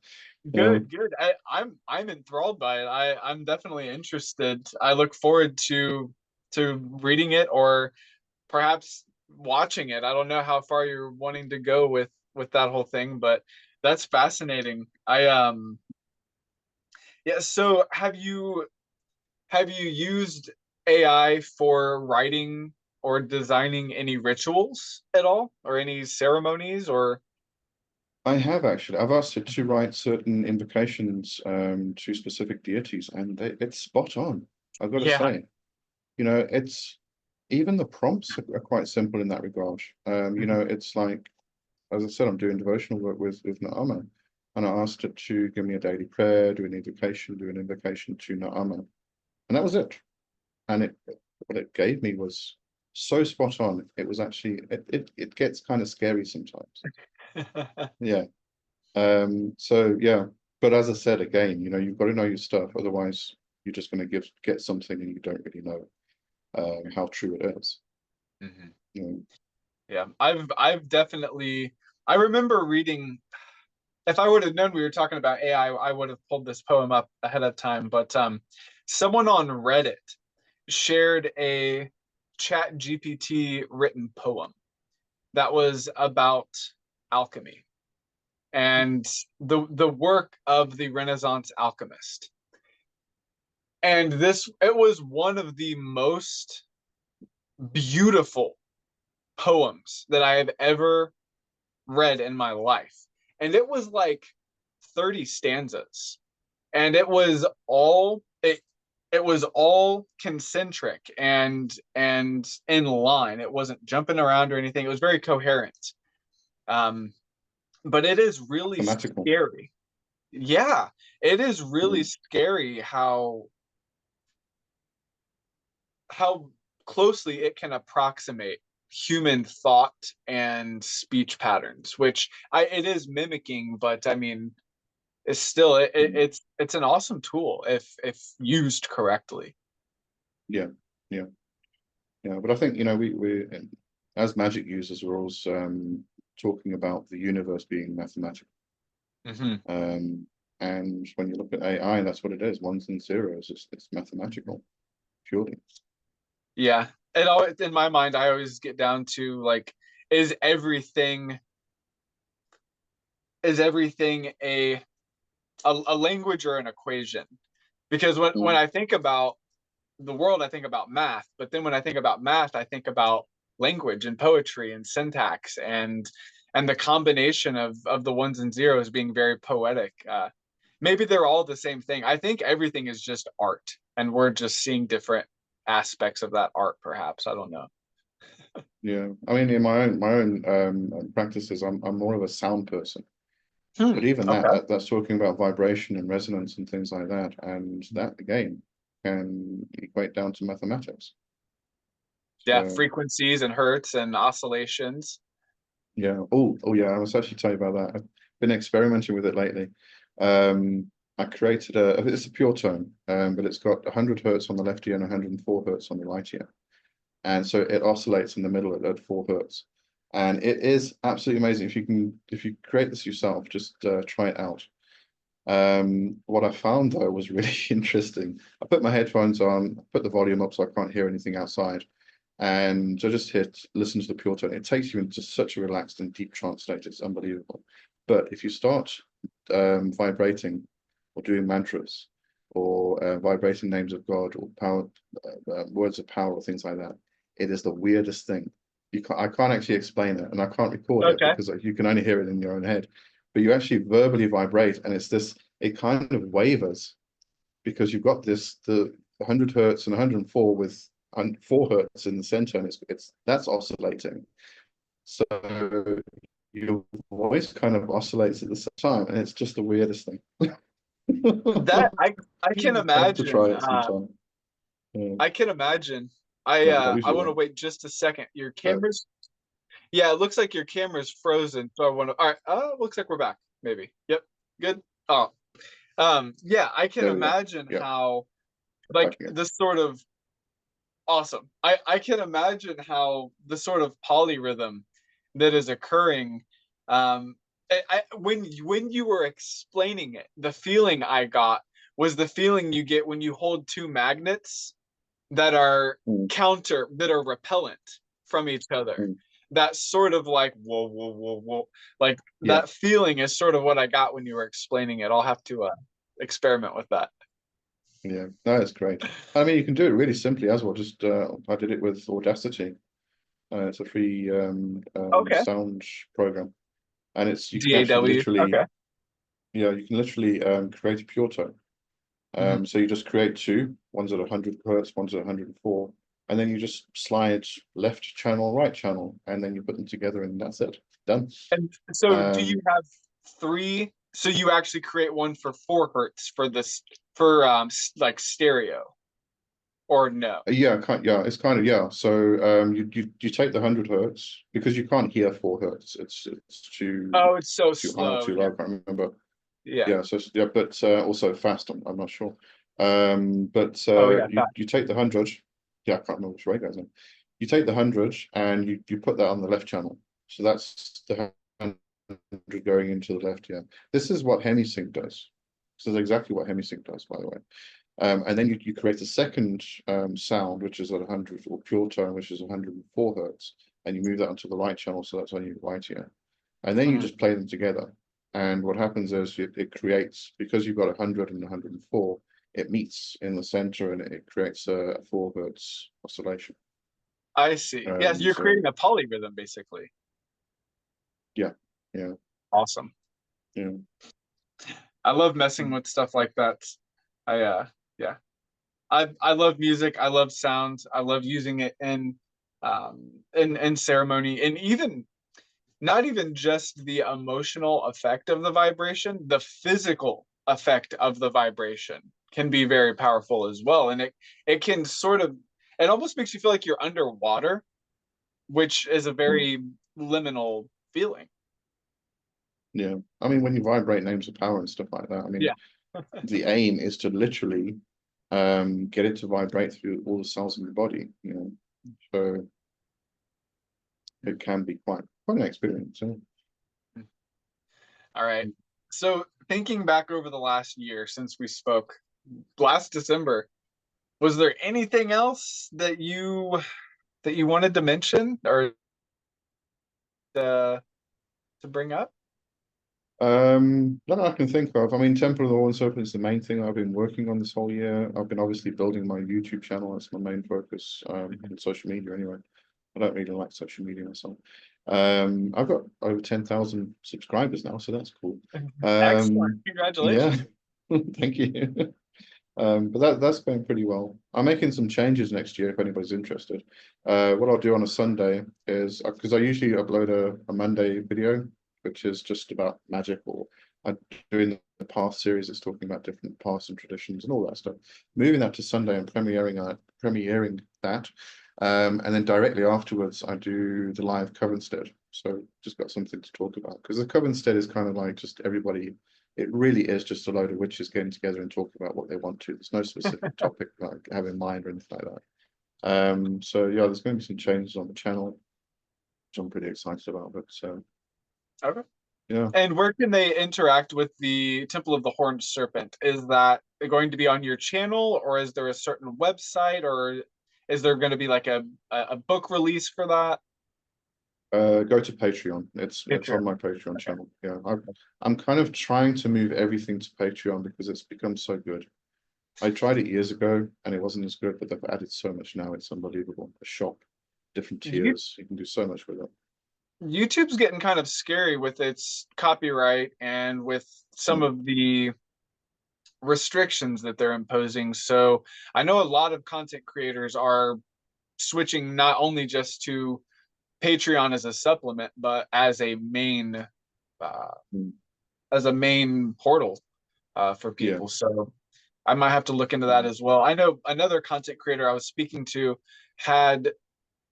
Good, good. I'm enthralled by it. I'm definitely interested. I look forward to reading it, or perhaps watching it. I don't know how far you're wanting to go with that whole thing, but that's fascinating. Yeah, so have you used AI for writing or designing any rituals at all, or any ceremonies, or I have actually. I've asked it to write certain invocations to specific deities, and it's spot on. I've got to yeah. say, you know, it's even the prompts are quite simple in that regard. You know, it's like, as I said, I'm doing devotional work with Naama, and I asked it to give me a daily prayer, do an invocation to Naama, and that was it. And what it gave me was so spot on. It was actually it gets kind of scary sometimes. Yeah. So yeah, but as I said again, you know, you've got to know your stuff, otherwise you're just going to get something and you don't really know how true it is. Mhm. You know, Yeah, I've definitely, I remember reading, if I would have known we were talking about AI, I would have pulled this poem up ahead of time, but someone on Reddit shared a chat GPT written poem that was about alchemy and the work of the Renaissance alchemist. And this, it was one of the most beautiful poems that I have ever read in my life. And it was like 30 stanzas. And it was all concentric and in line. It wasn't jumping around or anything. It was very coherent. Um, but it is really mathematical. scary. Yeah, it is really Mm, scary how closely it can approximate human thought and speech patterns, which it is mimicking, but I mean, it's still mm. it's an awesome tool if used correctly. Yeah, yeah, yeah. But I think, you know, we as magic users, we're also talking about the universe being mathematical. Hmm. Um, and when you look at AI, that's what it is, ones and zeros. It's mathematical, purely. Yeah, it always, in my mind, I always get down to like, is everything is everything a language or an equation? Because when Mm. I think about the world, I think about math, but then when I think about math, I think about language and poetry and syntax and the combination of the ones and zeros being very poetic. Maybe they're all the same thing. I think everything is just art, and we're just seeing different aspects of that art, perhaps. I don't know. Yeah, I mean, in my own practices, I'm more of a sound person. Hmm. But even Okay. that's talking about vibration and resonance and things like that, and that again can equate down to mathematics. Yeah, So frequencies and hertz and oscillations. yeah, oh yeah, I was actually tell you about that. I've been experimenting with it lately. I created it's a pure tone, but it's got 100 hertz on the left ear and 104 hertz on the right ear, and so it oscillates in the middle at 4 hertz, and it is absolutely amazing. If you create this yourself, just try it out. What I found though was really interesting. I put my headphones on, put the volume up so I can't hear anything outside, and I just listen to the pure tone. It takes you into such a relaxed and deep trance state. It's unbelievable. But if you start vibrating or doing mantras or vibrating names of God or power, words of power or things like that, it is the weirdest thing. I can't actually explain it, and I can't record it Okay. because you can only hear it in your own head. But you actually verbally vibrate, and it kind of wavers because you've got the 100 hertz and 104 with 4 hertz in the center, and it's that's oscillating. So your voice kind of oscillates at the same time, and it's just the weirdest thing. That I can I have to imagine. try it sometime. Yeah. I can imagine. I you want to there. wait just a second. Your Uh, camera's, yeah, it looks like your camera's frozen. So I want to, all right. Looks like we're back. Maybe. Yep. Good. Oh, yeah, I can there we go. imagine Yeah, how, like, back again. this sort of awesome. I can imagine how the sort of polyrhythm that is occurring, when you were explaining it, the feeling I got was the feeling you get when you hold two magnets that are Mm, that are repellent from each other. mm. That sort of like whoa, whoa, whoa, whoa, like Yeah, that feeling is sort of what I got when you were explaining it. I'll have to experiment with that. yeah, that's great. I mean, you can do it really simply as well. Just I did it with Audacity. It's a free Okay. sound program, and it's you can actually DAW. literally, Okay. yeah, you can literally create a pure tone. Mhm. So you just create two, one's at 100 hertz, one's at 104, and then you just slide left channel, right channel, and then you put them together, and that's it. Done. And so do you Um, have three? So you actually create one for 4 hertz for this for like stereo or no? yeah, it's kind of yeah. So you take the 100 hertz because you can't hear 4 hertz. It's Oh, it's so too high or slow. too Yeah. low. I can't remember. Yeah. Yeah, so yeah, but also fast. I'm not sure. But Oh yeah. you take the 100. Yeah, I can't remember which way it goes in. You take the 100 and you put that on the left channel. So that's the 100 going into the left. Yeah, this is what HemiSync does. This is exactly what HemiSync does, by the way. And then you create a second sound, which is at 100, or pure tone, which is 104 hertz, and you move that onto the right channel, so that's on your right ear. And then you Mhm. just play them together. And what happens is it creates, because you've got 100 and 104, it meets in the center and it creates a 4 hertz oscillation. I see. Yes, you're So creating a polyrhythm basically. yeah, yeah, Awesome. yeah. I love messing with stuff like that. Yeah. I love music. I love sound. I love using it in ceremony, and even not even just the emotional effect of the vibration, the physical effect of the vibration can be very powerful as well. And it can sort of, it almost makes you feel like you're underwater, which is a Mm. very liminal feeling. Yeah. I mean, when you vibrate names of power and stuff like that, I mean, Yeah. the aim is to literally get it to vibrate through all the cells in your body, you know. So it can be quite an experience. Yeah. All right. So thinking back over the last year since we spoke last December, was there anything else that you wanted to mention or to bring up? That I can think of. I mean, Temple of the Horn Serpent is the main thing I've been working on this whole year. I've been obviously building my YouTube channel. That's my main focus Mhm. on social media anyway. I don't really like social media myself. I've got over 10,000 subscribers now, so that's cool. Excellent. Yeah, Congratulations. thank you. But that's going pretty well. I'm making some changes next year if anybody's interested. What I'll do on a Sunday is because I usually upload a Monday video, which is just about magic, or I do in the past series it's talking about different paths and traditions and all that stuff. Moving that to Sunday and premiering that, and then directly afterwards I do the live cover instead. So just got something to talk about because the cover instead is kind of like just everybody, it really is just a load of witches getting together and talking about what they want to. There's no specific topic like have in mind or anything like that. So yeah, there's going to be some changes on the channel, which I'm pretty excited about. But Okay. yeah, And where can they interact with the Temple of the Horned Serpent? Is that going to be on your channel, or is there a certain website, or is there going to be like a book release for that? go to Patreon. It's Patreon. on my Patreon Okay. channel. Yeah, I'm kind of trying to move everything to Patreon because it's become so good. I tried it years ago and it wasn't as good, but they've added so much now. It's unbelievable. A shop, different You, tiers. You can do so much with it. YouTube's getting kind of scary with its copyright and with some Mm, of the restrictions that they're imposing. So I know a lot of content creators are switching not only just to Patreon as a supplement, but uh, mm. as a main portal for Yeah. people. So I might have to look into that as well. I know another content creator I was speaking to had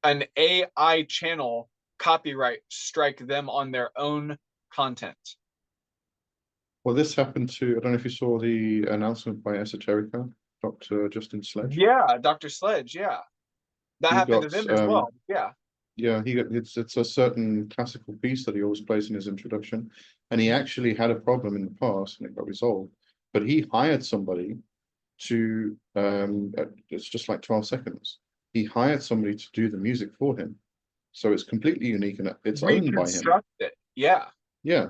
an AI channel copyright strike them on their own content. Well, this happened to, I don't know if you saw the announcement by Esoterica, Dr. Justin Sledge. Yeah, Dr. Sledge, yeah. That He happened got, to them as well. Yeah. Yeah, it's a certain classical piece that he always plays in his introduction, and he actually had a problem in the past and it got resolved. But he hired somebody to it's just like 12 seconds. He hired somebody to do the music for him. So it's completely unique and it's owned by him. Reconstruct it. Yeah. Yeah.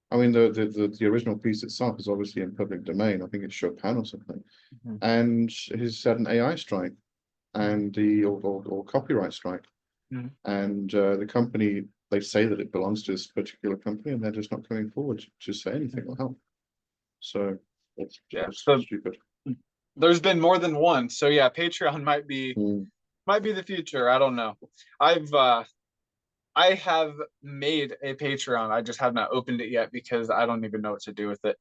I mean the original piece itself is obviously in public domain. I think it's Chopin or something. And he's had an AI strike and the or copyright strike. And the company, they say that it belongs to this particular company and they're just not coming forward to say anything or help. So it's just stupid. There's been more than one. So yeah, Patreon might be the future. I don't know. I have made a Patreon. I just have not opened it yet because I don't even know what to do with it.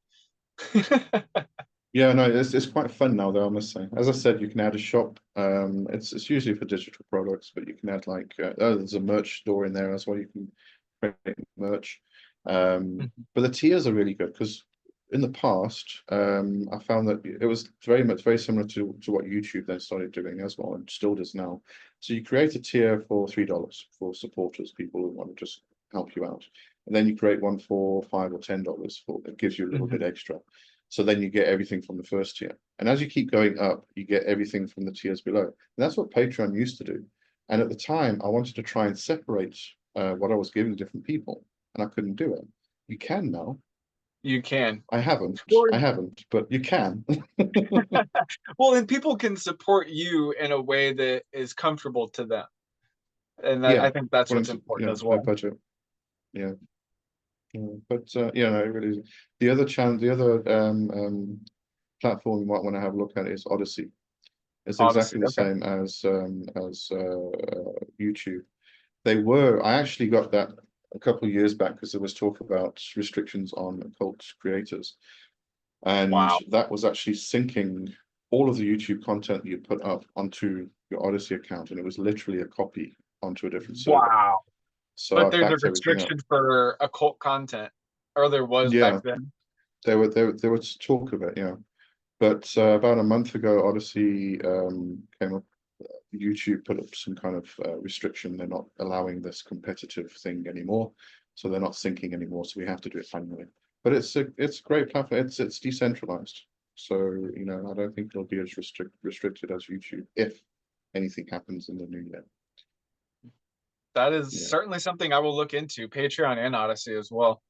Yeah, no, it's quite fun now though, I must say. As I said, you can add a shop. It's usually for digital products, but you can add like there's a merch store in there as well. You can create merch. But the tiers are really good because in the past, I found that it was very similar to what YouTube then started doing as well, and still does now. So you create a tier for $3 for supporters, people who want to just help you out, and then you create one for $5 or $10 for that gives you a little bit extra. So then you get everything from the first tier, and as you keep going up, you get everything from the tiers below. And that's what Patreon used to do. And at the time, I wanted to try and separate what I was giving to different people, and I couldn't do it. You can now. You can. I haven't, but you can. Well, and people can support you in a way that is comfortable to them. And I think that's what's important as well. No budget. Yeah. But yeah, no, it really is. The other channel, the other platform you might want to have a look at is Odyssey. It's exactly the same as YouTube. I actually got that a couple of years back because there was talk about restrictions on occult creators, and that was actually syncing all of the YouTube content that you put up onto your Odyssey account, and it was literally a copy onto a different server. Wow. So but there's a restriction for occult content, or there was back then. There was talk of it, yeah. But about a month ago, Odyssey came up. YouTube put up some kind of restriction. They're not allowing this competitive thing anymore, so they're not syncing anymore. So we have to do it manually. But it's a great platform. It's decentralized, so you know I don't think it'll be as restricted as YouTube if anything happens in the new year. That is certainly something I will look into, Patreon and Odyssey as well.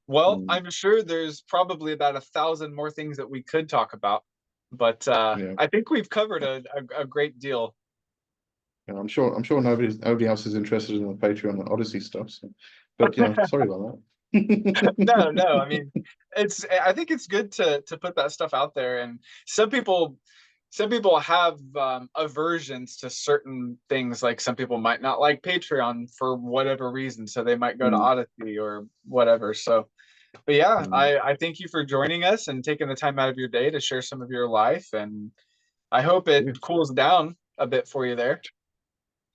Well, I'm sure there's probably about 1,000 more things that we could talk about, but I think we've covered a great deal. Yeah, I'm sure nobody else is interested in the Patreon and Odyssey stuff. So. But yeah, sorry about that. No. I mean, I think it's good to put that stuff out there, and some people have aversions to certain things. Like some people might not like Patreon for whatever reason, so they might go to Odyssey or whatever. So, but yeah, I thank you for joining us and taking the time out of your day to share some of your life, and I hope it cools down a bit for you there.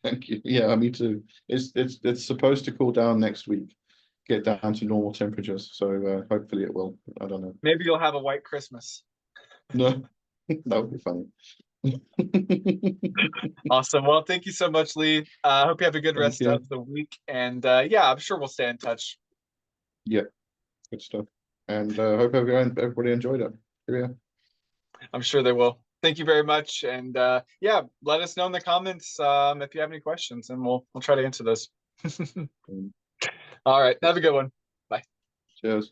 Thank you. Yeah, me too. It's supposed to cool down next week, get down to normal temperatures. So hopefully it will. I don't know. Maybe you'll have a white Christmas. No, that would be funny. Awesome. Well, thank you so much, Lee. I hope you have a good rest of the week. And yeah, I'm sure we'll stay in touch. Yeah, good stuff. And hope everybody enjoyed it. Yeah. I'm sure they will. Thank you very much. And yeah, let us know in the comments if you have any questions, and we'll try to answer those. All right. Have a good one. Bye. Cheers.